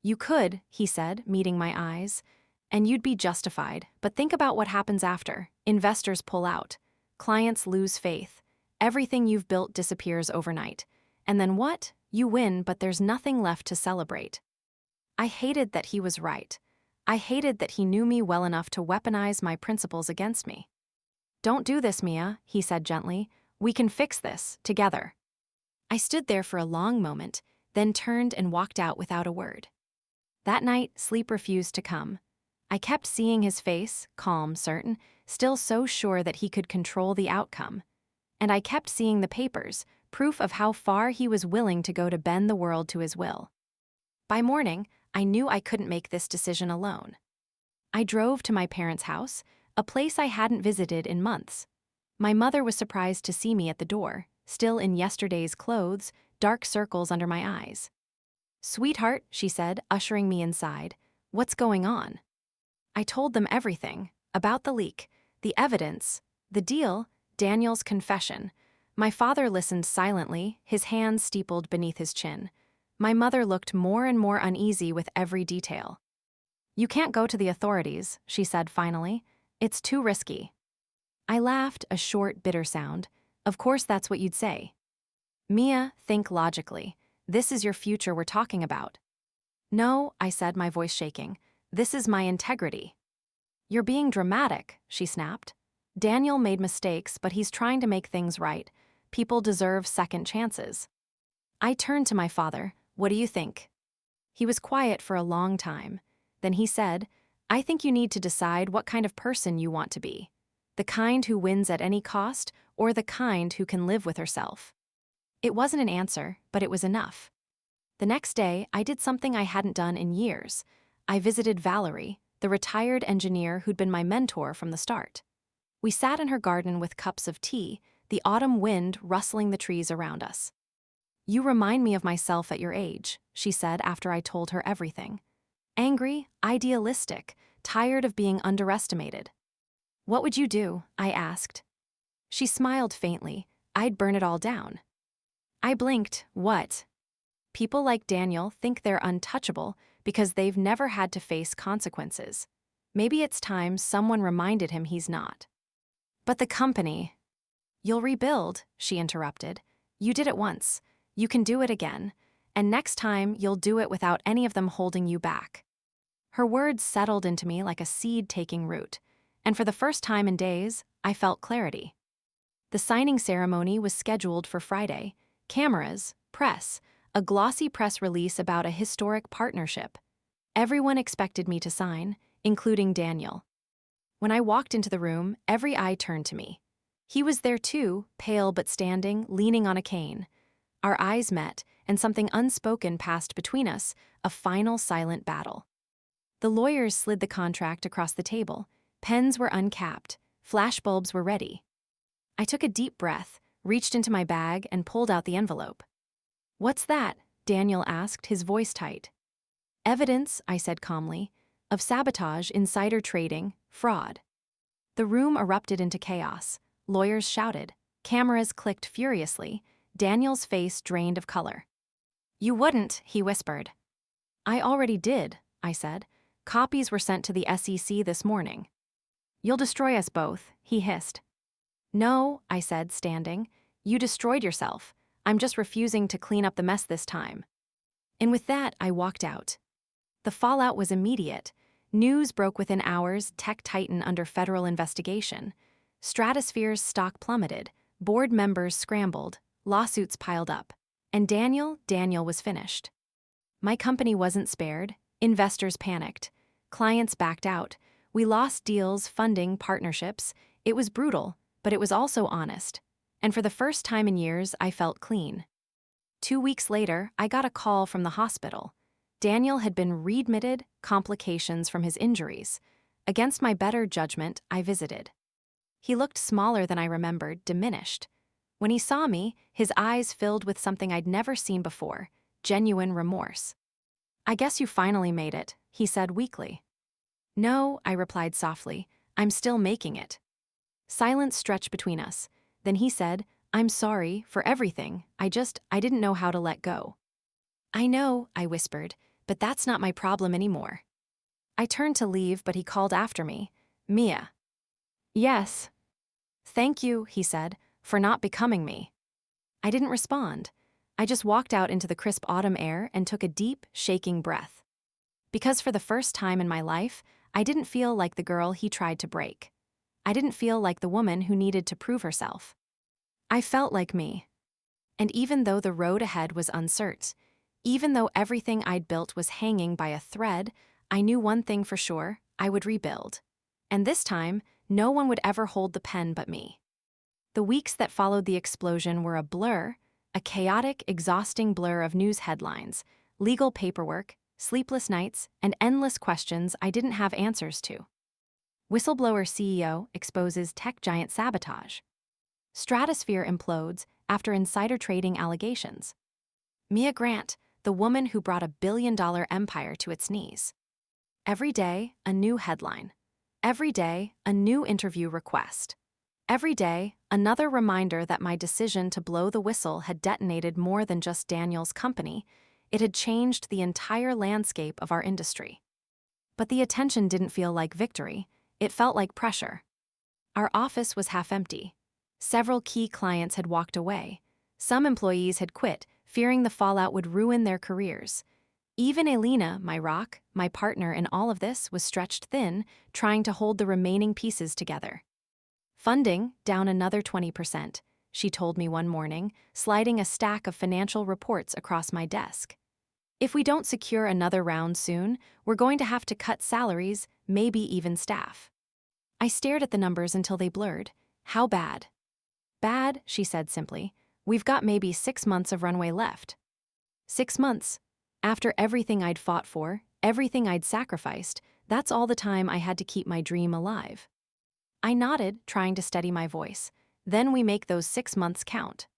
"You could," he said, meeting my eyes. "And you'd be justified, but think about what happens after. Investors pull out. Clients lose faith. Everything you've built disappears overnight. And then what? You win, but there's nothing left to celebrate." I hated that he was right. I hated that he knew me well enough to weaponize my principles against me. "Don't do this, Mia," he said gently. "We can fix this, together." I stood there for a long moment, then turned and walked out without a word. That night, sleep refused to come. I kept seeing his face, calm, certain, still so sure that he could control the outcome. And I kept seeing the papers, proof of how far he was willing to go to bend the world to his will. By morning, I knew I couldn't make this decision alone. I drove to my parents' house, a place I hadn't visited in months. My mother was surprised to see me at the door, still in yesterday's clothes, dark circles under my eyes. "Sweetheart," she said, ushering me inside, "what's going on?" I told them everything, about the leak, the evidence, the deal, Daniel's confession. My father listened silently, his hands steepled beneath his chin. My mother looked more and more uneasy with every detail. "You can't go to the authorities," she said finally. "It's too risky." I laughed, a short, bitter sound. "Of course that's what you'd say." "Mia, think logically. This is your future we're talking about." "No," I said, my voice shaking. "This is my integrity." "You're being dramatic," she snapped. "Daniel made mistakes, but he's trying to make things right. People deserve second chances." I turned to my father. "What do you think?" He was quiet for a long time. Then he said, "I think you need to decide what kind of person you want to be. The kind who wins at any cost, or the kind who can live with herself." It wasn't an answer, but it was enough. The next day, I did something I hadn't done in years. I visited Valerie, the retired engineer who'd been my mentor from the start. We sat in her garden with cups of tea, the autumn wind rustling the trees around us. "You remind me of myself at your age," she said after I told her everything. "Angry, idealistic, tired of being underestimated." "What would you do?" I asked. She smiled faintly. "I'd burn it all down." I blinked. "What?" "People like Daniel think they're untouchable because they've never had to face consequences. Maybe it's time someone reminded him he's not." "But the company—" "You'll rebuild," she interrupted. "You did it once. You can do it again. And next time, you'll do it without any of them holding you back." Her words settled into me like a seed taking root. And for the first time in days, I felt clarity. The signing ceremony was scheduled for Friday. Cameras, press, a glossy press release about a historic partnership. Everyone expected me to sign, including Daniel. When I walked into the room, every eye turned to me. He was there too, pale but standing, leaning on a cane. Our eyes met, and something unspoken passed between us, a final silent battle. The lawyers slid the contract across the table. Pens were uncapped. Flashbulbs were ready. I took a deep breath, reached into my bag, and pulled out the envelope. "What's that?" Daniel asked, his voice tight. "Evidence," I said calmly, "of sabotage, insider trading, fraud." The room erupted into chaos. Lawyers shouted. Cameras clicked furiously. Daniel's face drained of color. "You wouldn't," he whispered. "I already did," I said. "Copies were sent to the SEC this morning." "You'll destroy us both," he hissed. "No," I said, standing. "You destroyed yourself. I'm just refusing to clean up the mess this time." And with that, I walked out. The fallout was immediate. News broke within hours, tech titan under federal investigation. Stratosphere's stock plummeted, board members scrambled, lawsuits piled up. And Daniel was finished. My company wasn't spared. Investors panicked. Clients backed out. We lost deals, funding, partnerships. It was brutal, but it was also honest. And for the first time in years, I felt clean. 2 weeks later, I got a call from the hospital. Daniel had been readmitted, complications from his injuries. Against my better judgment, I visited. He looked smaller than I remembered, diminished. When he saw me, his eyes filled with something I'd never seen before, genuine remorse. "I guess you finally made it," he said weakly. "No," I replied softly, "I'm still making it." Silence stretched between us. Then he said, "I'm sorry for everything. I didn't know how to let go." "I know," I whispered, "but that's not my problem anymore." I turned to leave, but he called after me. "Mia." "Yes." "Thank you," he said, "for not becoming me." I didn't respond. I just walked out into the crisp autumn air and took a deep, shaking breath. Because for the first time in my life, I didn't feel like the girl he tried to break. I didn't feel like the woman who needed to prove herself. I felt like me. And even though the road ahead was uncertain, even though everything I'd built was hanging by a thread, I knew one thing for sure: I would rebuild. And this time, no one would ever hold the pen but me. The weeks that followed the explosion were a blur, a chaotic, exhausting blur of news headlines, legal paperwork, sleepless nights, and endless questions I didn't have answers to. Whistleblower CEO exposes tech giant sabotage. Stratosphere implodes after insider trading allegations. Mia Grant, the woman who brought a billion-dollar empire to its knees. Every day, a new headline. Every day, a new interview request. Every day, another reminder that my decision to blow the whistle had detonated more than just Daniel's company. It had changed the entire landscape of our industry. But the attention didn't feel like victory. It felt like pressure. Our office was half empty. Several key clients had walked away. Some employees had quit, fearing the fallout would ruin their careers. Even Elena, my rock, my partner in all of this, was stretched thin, trying to hold the remaining pieces together. "Funding down another 20%, she told me one morning, sliding a stack of financial reports across my desk. "If we don't secure another round soon, we're going to have to cut salaries, maybe even staff." I stared at the numbers until they blurred. "How bad?" "Bad," she said simply. "We've got maybe 6 months of runway left." 6 months. After everything I'd fought for, everything I'd sacrificed, that's all the time I had to keep my dream alive. I nodded, trying to steady my voice. "Then we make those 6 months count."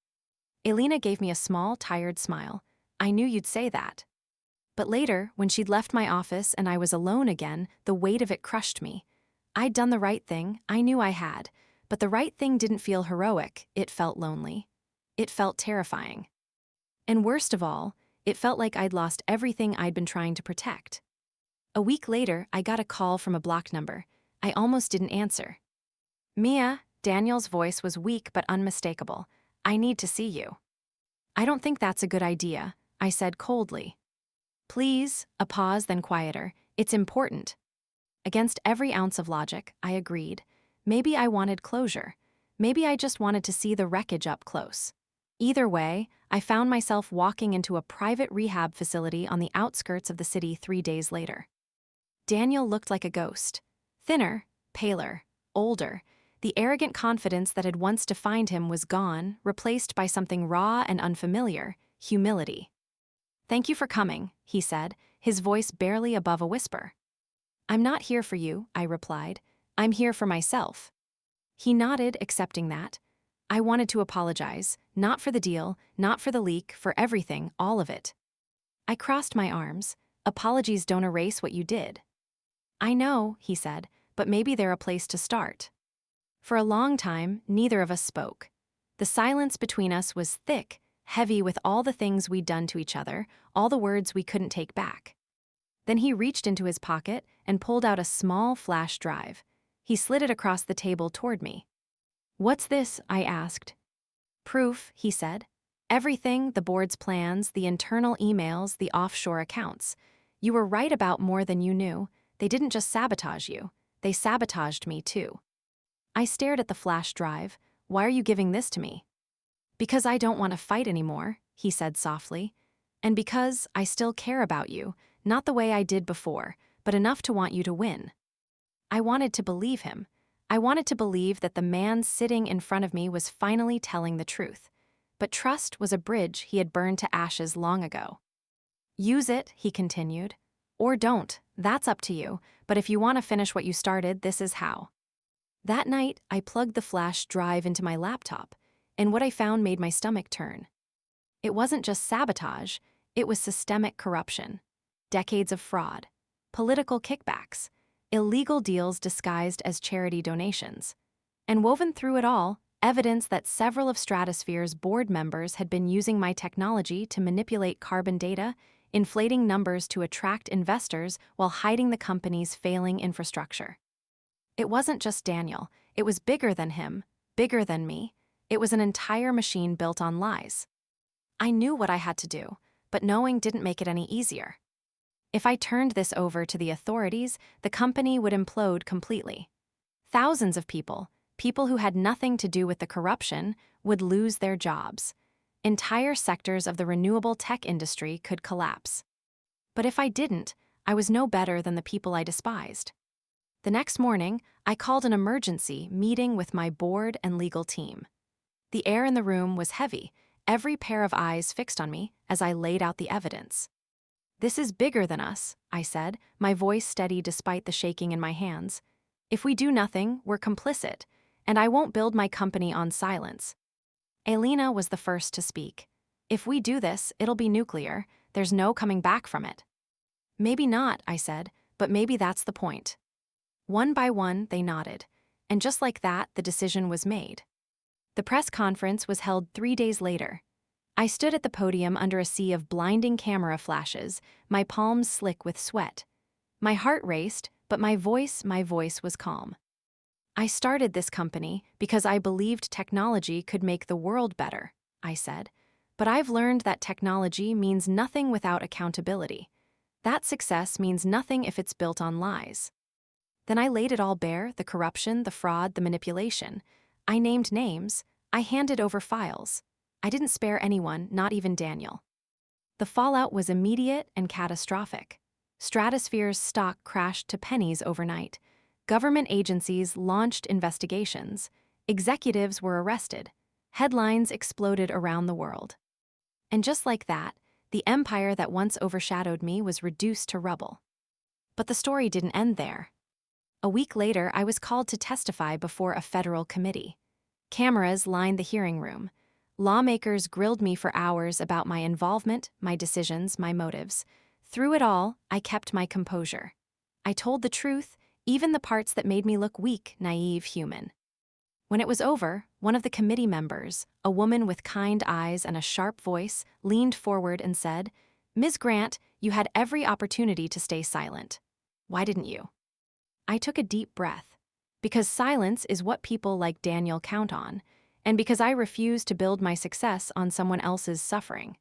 Elena gave me a small, tired smile. "I knew you'd say that." But later, when she'd left my office and I was alone again, the weight of it crushed me. I'd done the right thing, I knew I had, but the right thing didn't feel heroic, it felt lonely. It felt terrifying. And worst of all, it felt like I'd lost everything I'd been trying to protect. A week later, I got a call from a blocked number. I almost didn't answer. "Mia," Daniel's voice was weak but unmistakable. "I need to see you." "I don't think that's a good idea," I said coldly. "Please," a pause, then quieter. "It's important." Against every ounce of logic, I agreed. Maybe I wanted closure. Maybe I just wanted to see the wreckage up close. Either way, I found myself walking into a private rehab facility on the outskirts of the city 3 days later. Daniel looked like a ghost. Thinner, paler, older. The arrogant confidence that had once defined him was gone, replaced by something raw and unfamiliar: humility. "Thank you for coming," he said, his voice barely above a whisper. "I'm not here for you," I replied. "I'm here for myself." He nodded, accepting that. I wanted to apologize, not for the deal, not for the leak, for everything, all of it. I crossed my arms. "Apologies don't erase what you did." "I know," he said, "but maybe they're a place to start." For a long time, neither of us spoke. The silence between us was thick, heavy with all the things we'd done to each other, all the words we couldn't take back. Then he reached into his pocket and pulled out a small flash drive. He slid it across the table toward me. "What's this?" I asked. "Proof," he said. "Everything, the board's plans, the internal emails, the offshore accounts. You were right about more than you knew. They didn't just sabotage you. They sabotaged me, too." I stared at the flash drive. "Why are you giving this to me?" "Because I don't want to fight anymore," he said softly. "And because I still care about you, not the way I did before, but enough to want you to win." I wanted to believe him. I wanted to believe that the man sitting in front of me was finally telling the truth. But trust was a bridge he had burned to ashes long ago. "Use it," he continued. "Or don't, that's up to you, but if you want to finish what you started, this is how." That night, I plugged the flash drive into my laptop, and what I found made my stomach turn. It wasn't just sabotage, it was systemic corruption. Decades of fraud, political kickbacks, illegal deals disguised as charity donations. And woven through it all, evidence that several of Stratosphere's board members had been using my technology to manipulate carbon data, inflating numbers to attract investors while hiding the company's failing infrastructure. It wasn't just Daniel, it was bigger than him, bigger than me. It was an entire machine built on lies. I knew what I had to do, but knowing didn't make it any easier. If I turned this over to the authorities, the company would implode completely. Thousands of people who had nothing to do with the corruption, would lose their jobs. Entire sectors of the renewable tech industry could collapse. But if I didn't, I was no better than the people I despised. The next morning, I called an emergency meeting with my board and legal team. The air in the room was heavy, every pair of eyes fixed on me as I laid out the evidence. "This is bigger than us," I said, my voice steady despite the shaking in my hands. "If we do nothing, we're complicit, and I won't build my company on silence." Elena was the first to speak. "If we do this, it'll be nuclear. There's no coming back from it." "Maybe not," I said, "but maybe that's the point." One by one, they nodded, and just like that, the decision was made. The press conference was held 3 days later. I stood at the podium under a sea of blinding camera flashes, my palms slick with sweat. My heart raced, but my voice was calm. "I started this company because I believed technology could make the world better," I said. "But I've learned that technology means nothing without accountability. That success means nothing if it's built on lies." Then I laid it all bare, the corruption, the fraud, the manipulation. I named names. I handed over files. I didn't spare anyone, not even Daniel. The fallout was immediate and catastrophic. Stratosphere's stock crashed to pennies overnight. Government agencies launched investigations. Executives were arrested. Headlines exploded around the world. And just like that, the empire that once overshadowed me was reduced to rubble. But the story didn't end there. A week later, I was called to testify before a federal committee. Cameras lined the hearing room. Lawmakers grilled me for hours about my involvement, my decisions, my motives. Through it all, I kept my composure. I told the truth, even the parts that made me look weak, naive, human. When it was over, one of the committee members, a woman with kind eyes and a sharp voice, leaned forward and said, "Ms. Grant, you had every opportunity to stay silent. Why didn't you?" I took a deep breath. Because silence is what people like Daniel count on, and because I refuse to build my success on someone else's suffering.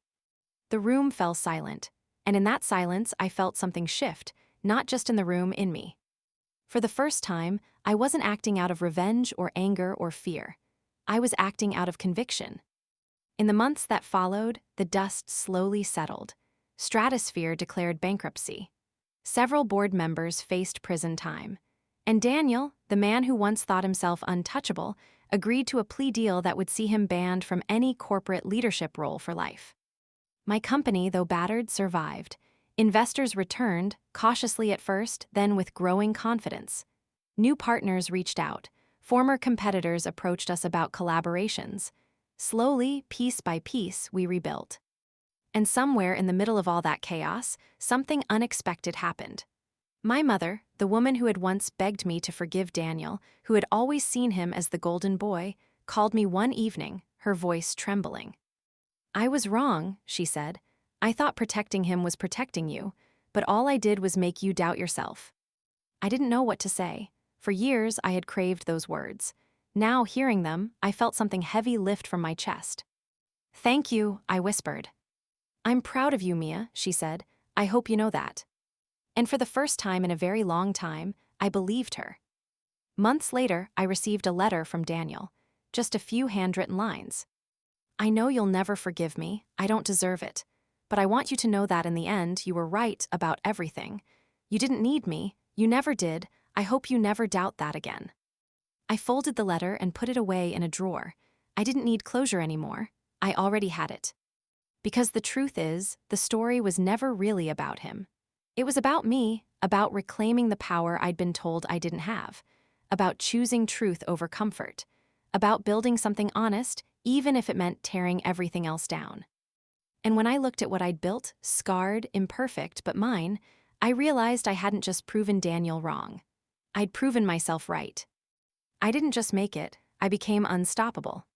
The room fell silent, and in that silence I felt something shift, not just in the room, in me. For the first time, I wasn't acting out of revenge or anger or fear. I was acting out of conviction. In the months that followed, the dust slowly settled. Stratosphere declared bankruptcy. Several board members faced prison time. And Daniel, the man who once thought himself untouchable, agreed to a plea deal that would see him banned from any corporate leadership role for life. My company, though battered, survived. Investors returned, cautiously at first, then with growing confidence. New partners reached out. Former competitors approached us about collaborations. Slowly, piece by piece, we rebuilt. And somewhere in the middle of all that chaos, something unexpected happened. My mother, the woman who had once begged me to forgive Daniel, who had always seen him as the golden boy, called me one evening, her voice trembling. "I was wrong," she said. "I thought protecting him was protecting you, but all I did was make you doubt yourself." I didn't know what to say. For years, I had craved those words. Now, hearing them, I felt something heavy lift from my chest. "Thank you," I whispered. "I'm proud of you, Mia," she said. "I hope you know that." And for the first time in a very long time, I believed her. Months later, I received a letter from Daniel. Just a few handwritten lines. "I know you'll never forgive me. I don't deserve it. But I want you to know that in the end, you were right about everything. You didn't need me. You never did. I hope you never doubt that again." I folded the letter and put it away in a drawer. I didn't need closure anymore. I already had it. Because the truth is, the story was never really about him. It was about me, about reclaiming the power I'd been told I didn't have, about choosing truth over comfort, about building something honest, even if it meant tearing everything else down. And when I looked at what I'd built, scarred, imperfect, but mine, I realized I hadn't just proven Daniel wrong. I'd proven myself right. I didn't just make it, I became unstoppable.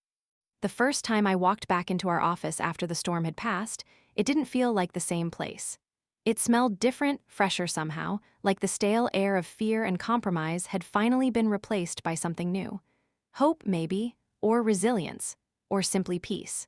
The first time I walked back into our office after the storm had passed, it didn't feel like the same place. It smelled different, fresher somehow, like the stale air of fear and compromise had finally been replaced by something new. Hope, maybe, or resilience, or simply peace.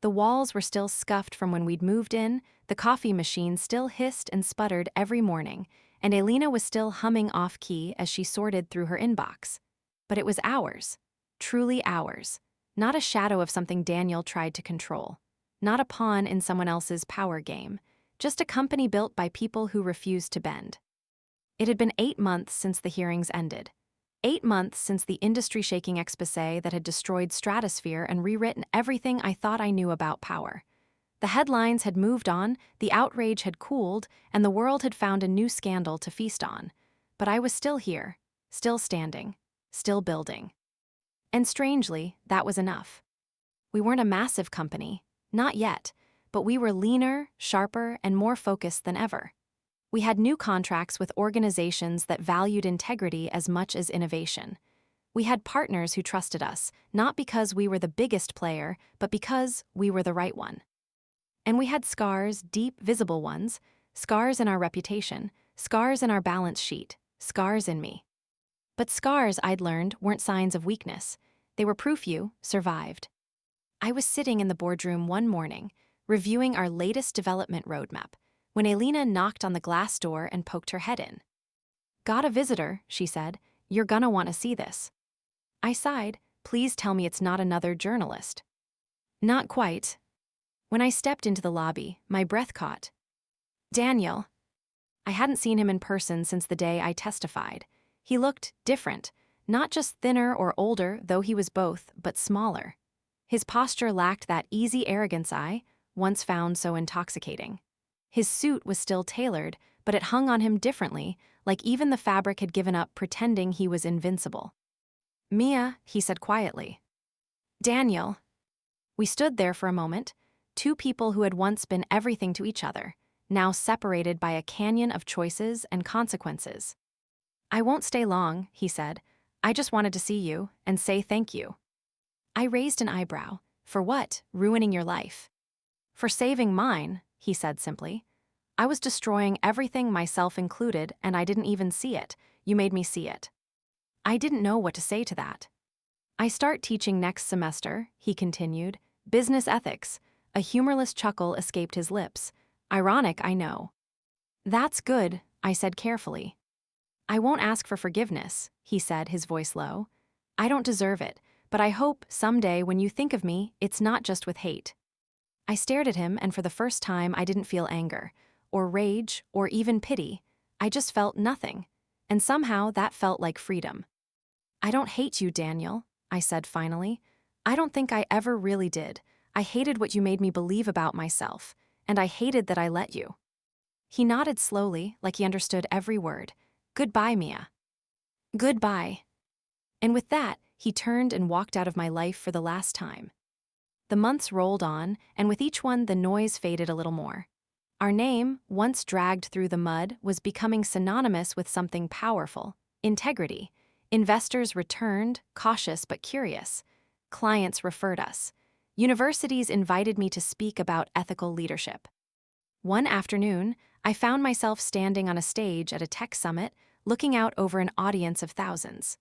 The walls were still scuffed from when we'd moved in, the coffee machine still hissed and sputtered every morning, and Elena was still humming off-key as she sorted through her inbox. But it was ours. Truly ours. Not a shadow of something Daniel tried to control. Not a pawn in someone else's power game. Just a company built by people who refused to bend. It had been 8 months since the hearings ended. 8 months since the industry-shaking exposé that had destroyed Stratosphere and rewritten everything I thought I knew about power. The headlines had moved on, the outrage had cooled, and the world had found a new scandal to feast on. But I was still here, still standing, still building. And strangely, that was enough. We weren't a massive company, not yet, but we were leaner, sharper, and more focused than ever. We had new contracts with organizations that valued integrity as much as innovation. We had partners who trusted us, not because we were the biggest player, but because we were the right one. And we had scars, deep, visible ones, scars in our reputation, scars in our balance sheet, scars in me. But scars, I'd learned, weren't signs of weakness. They were proof you survived. I was sitting in the boardroom one morning, reviewing our latest development roadmap, when Elena knocked on the glass door and poked her head in. "Got a visitor," she said. "You're gonna want to see this." I sighed. "Please tell me it's not another journalist." "Not quite." When I stepped into the lobby, my breath caught. Daniel. I hadn't seen him in person since the day I testified. He looked different, not just thinner or older, though he was both, but smaller. His posture lacked that easy arrogance I once found so intoxicating. His suit was still tailored, but it hung on him differently, like even the fabric had given up pretending he was invincible. "Mia," he said quietly. "Daniel." We stood there for a moment, two people who had once been everything to each other, now separated by a canyon of choices and consequences. "I won't stay long," he said. "I just wanted to see you and say thank you." I raised an eyebrow. "For what? Ruining your life?" "For saving mine," he said simply. "I was destroying everything, myself included, and I didn't even see it. You made me see it." I didn't know what to say to that. "I start teaching next semester," he continued. "Business ethics." A humorless chuckle escaped his lips. "Ironic, I know." "That's good," I said carefully. "I won't ask for forgiveness," he said, his voice low. "I don't deserve it, but I hope someday when you think of me, it's not just with hate." I stared at him, and for the first time I didn't feel anger, or rage, or even pity. I just felt nothing, and somehow that felt like freedom. "I don't hate you, Daniel," I said finally. "I don't think I ever really did. I hated what you made me believe about myself, and I hated that I let you." He nodded slowly, like he understood every word. "Goodbye, Mia." "Goodbye." And with that, he turned and walked out of my life for the last time. The months rolled on, and with each one the noise faded a little more. Our name, once dragged through the mud, was becoming synonymous with something powerful: integrity. Investors returned, cautious but curious. Clients referred us. Universities invited me to speak about ethical leadership. One afternoon, I found myself standing on a stage at a tech summit, looking out over an audience of thousands.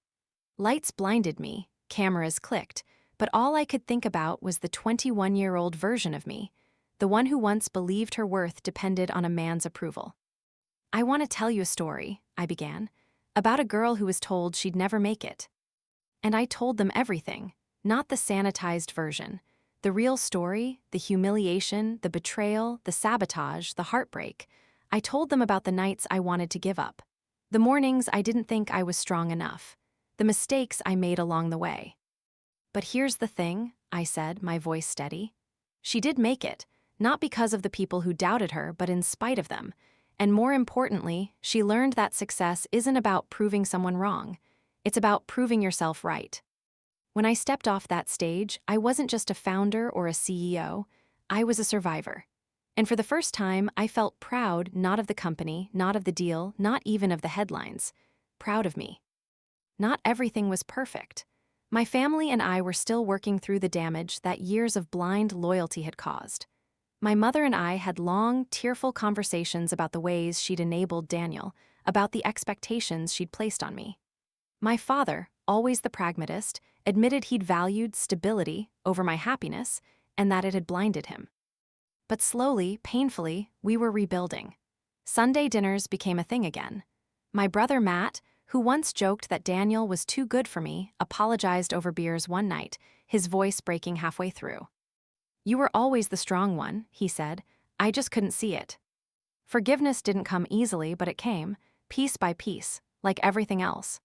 Lights blinded me, cameras clicked, but all I could think about was the 21-year-old version of me, the one who once believed her worth depended on a man's approval. "I want to tell you a story," I began, "about a girl who was told she'd never make it." And I told them everything, not the sanitized version. The real story, the humiliation, the betrayal, the sabotage, the heartbreak. I told them about the nights I wanted to give up, the mornings I didn't think I was strong enough, the mistakes I made along the way. "But here's the thing," I said, my voice steady. "She did make it, not because of the people who doubted her, but in spite of them. And more importantly, she learned that success isn't about proving someone wrong. It's about proving yourself right." When I stepped off that stage, I wasn't just a founder or a CEO, I was a survivor. And for the first time, I felt proud, not of the company, not of the deal, not even of the headlines. Proud of me. Not everything was perfect. My family and I were still working through the damage that years of blind loyalty had caused. My mother and I had long, tearful conversations about the ways she'd enabled Daniel, about the expectations she'd placed on me. My father, always the pragmatist, admitted he'd valued stability over my happiness and that it had blinded him. But slowly, painfully, we were rebuilding. Sunday dinners became a thing again. My brother Matt, who once joked that Daniel was too good for me, apologized over beers one night, his voice breaking halfway through. "You were always the strong one," he said. "I just couldn't see it." Forgiveness didn't come easily, but it came, piece by piece, like everything else.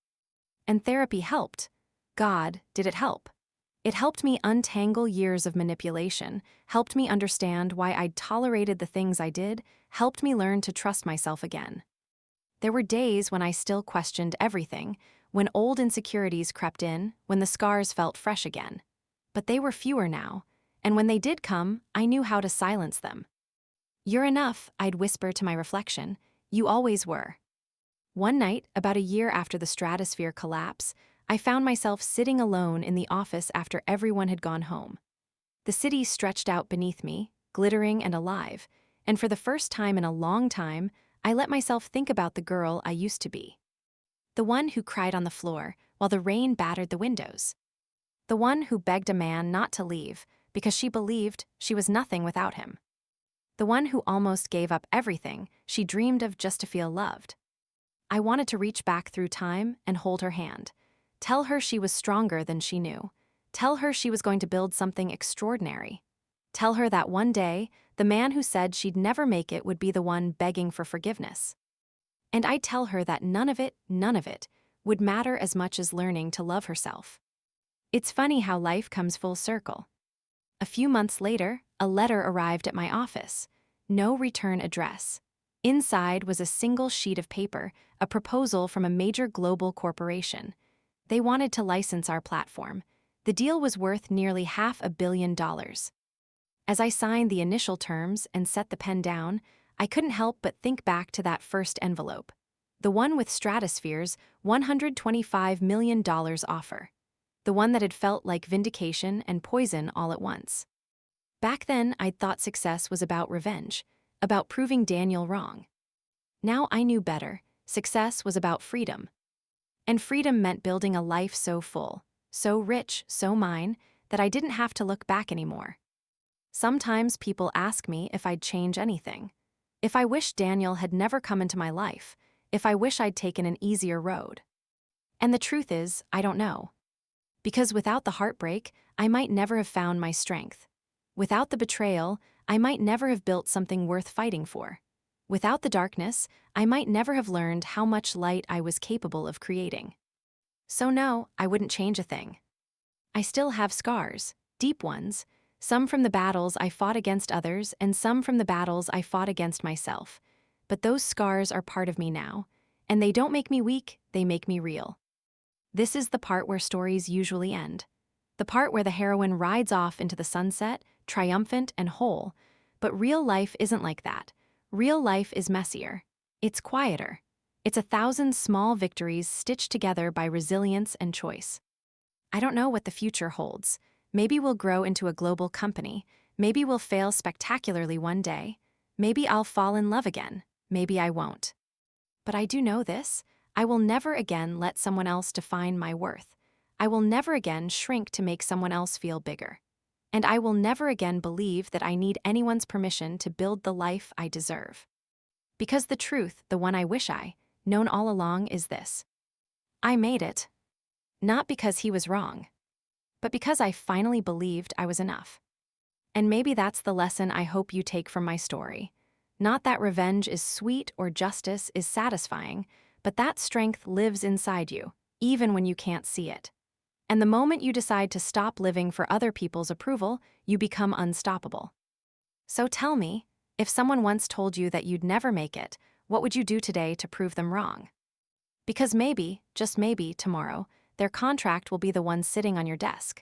And therapy helped. God, did it help? It helped me untangle years of manipulation, helped me understand why I'd tolerated the things I did, helped me learn to trust myself again. There were days when I still questioned everything, when old insecurities crept in, when the scars felt fresh again. But they were fewer now, and when they did come, I knew how to silence them. "You're enough," I'd whisper to my reflection. "You always were." One night, about a year after the stratosphere collapse, I found myself sitting alone in the office after everyone had gone home. The city stretched out beneath me, glittering and alive, and for the first time in a long time, I let myself think about the girl I used to be. The one who cried on the floor while the rain battered the windows. The one who begged a man not to leave because she believed she was nothing without him. The one who almost gave up everything she dreamed of just to feel loved. I wanted to reach back through time and hold her hand. Tell her she was stronger than she knew. Tell her she was going to build something extraordinary. Tell her that one day, the man who said she'd never make it would be the one begging for forgiveness. And I'd tell her that none of it, would matter as much as learning to love herself. It's funny how life comes full circle. A few months later, a letter arrived at my office. No return address. Inside was a single sheet of paper, a proposal from a major global corporation. They wanted to license our platform. The deal was worth nearly $500 million. As I signed the initial terms and set the pen down, I couldn't help but think back to that first envelope. The one with Stratosphere's $125 million offer. The one that had felt like vindication and poison all at once. Back then, I'd thought success was about revenge, about proving Daniel wrong. Now I knew better. Success was about freedom. And freedom meant building a life so full, so rich, so mine, that I didn't have to look back anymore. Sometimes people ask me if I'd change anything. If I wish Daniel had never come into my life, if I wish I'd taken an easier road. And the truth is, I don't know. Because without the heartbreak, I might never have found my strength. Without the betrayal, I might never have built something worth fighting for. Without the darkness, I might never have learned how much light I was capable of creating. So no, I wouldn't change a thing. I still have scars, deep ones, some from the battles I fought against others and some from the battles I fought against myself. But those scars are part of me now, and they don't make me weak, they make me real. This is the part where stories usually end. The part where the heroine rides off into the sunset, triumphant and whole. But real life isn't like that. Real life is messier. It's quieter. It's 1,000 small victories stitched together by resilience and choice. I don't know what the future holds. Maybe we'll grow into a global company. Maybe we'll fail spectacularly one day. Maybe I'll fall in love again. Maybe I won't. But I do know this: I will never again let someone else define my worth. I will never again shrink to make someone else feel bigger. And I will never again believe that I need anyone's permission to build the life I deserve. Because the truth, the one I wish I known all along, is this: I made it. Not because he was wrong, but because I finally believed I was enough. And maybe that's the lesson I hope you take from my story. Not that revenge is sweet or justice is satisfying, but that strength lives inside you, even when you can't see it. And the moment you decide to stop living for other people's approval, you become unstoppable. So tell me, if someone once told you that you'd never make it, what would you do today to prove them wrong? Because maybe, just maybe, tomorrow, their contract will be the one sitting on your desk.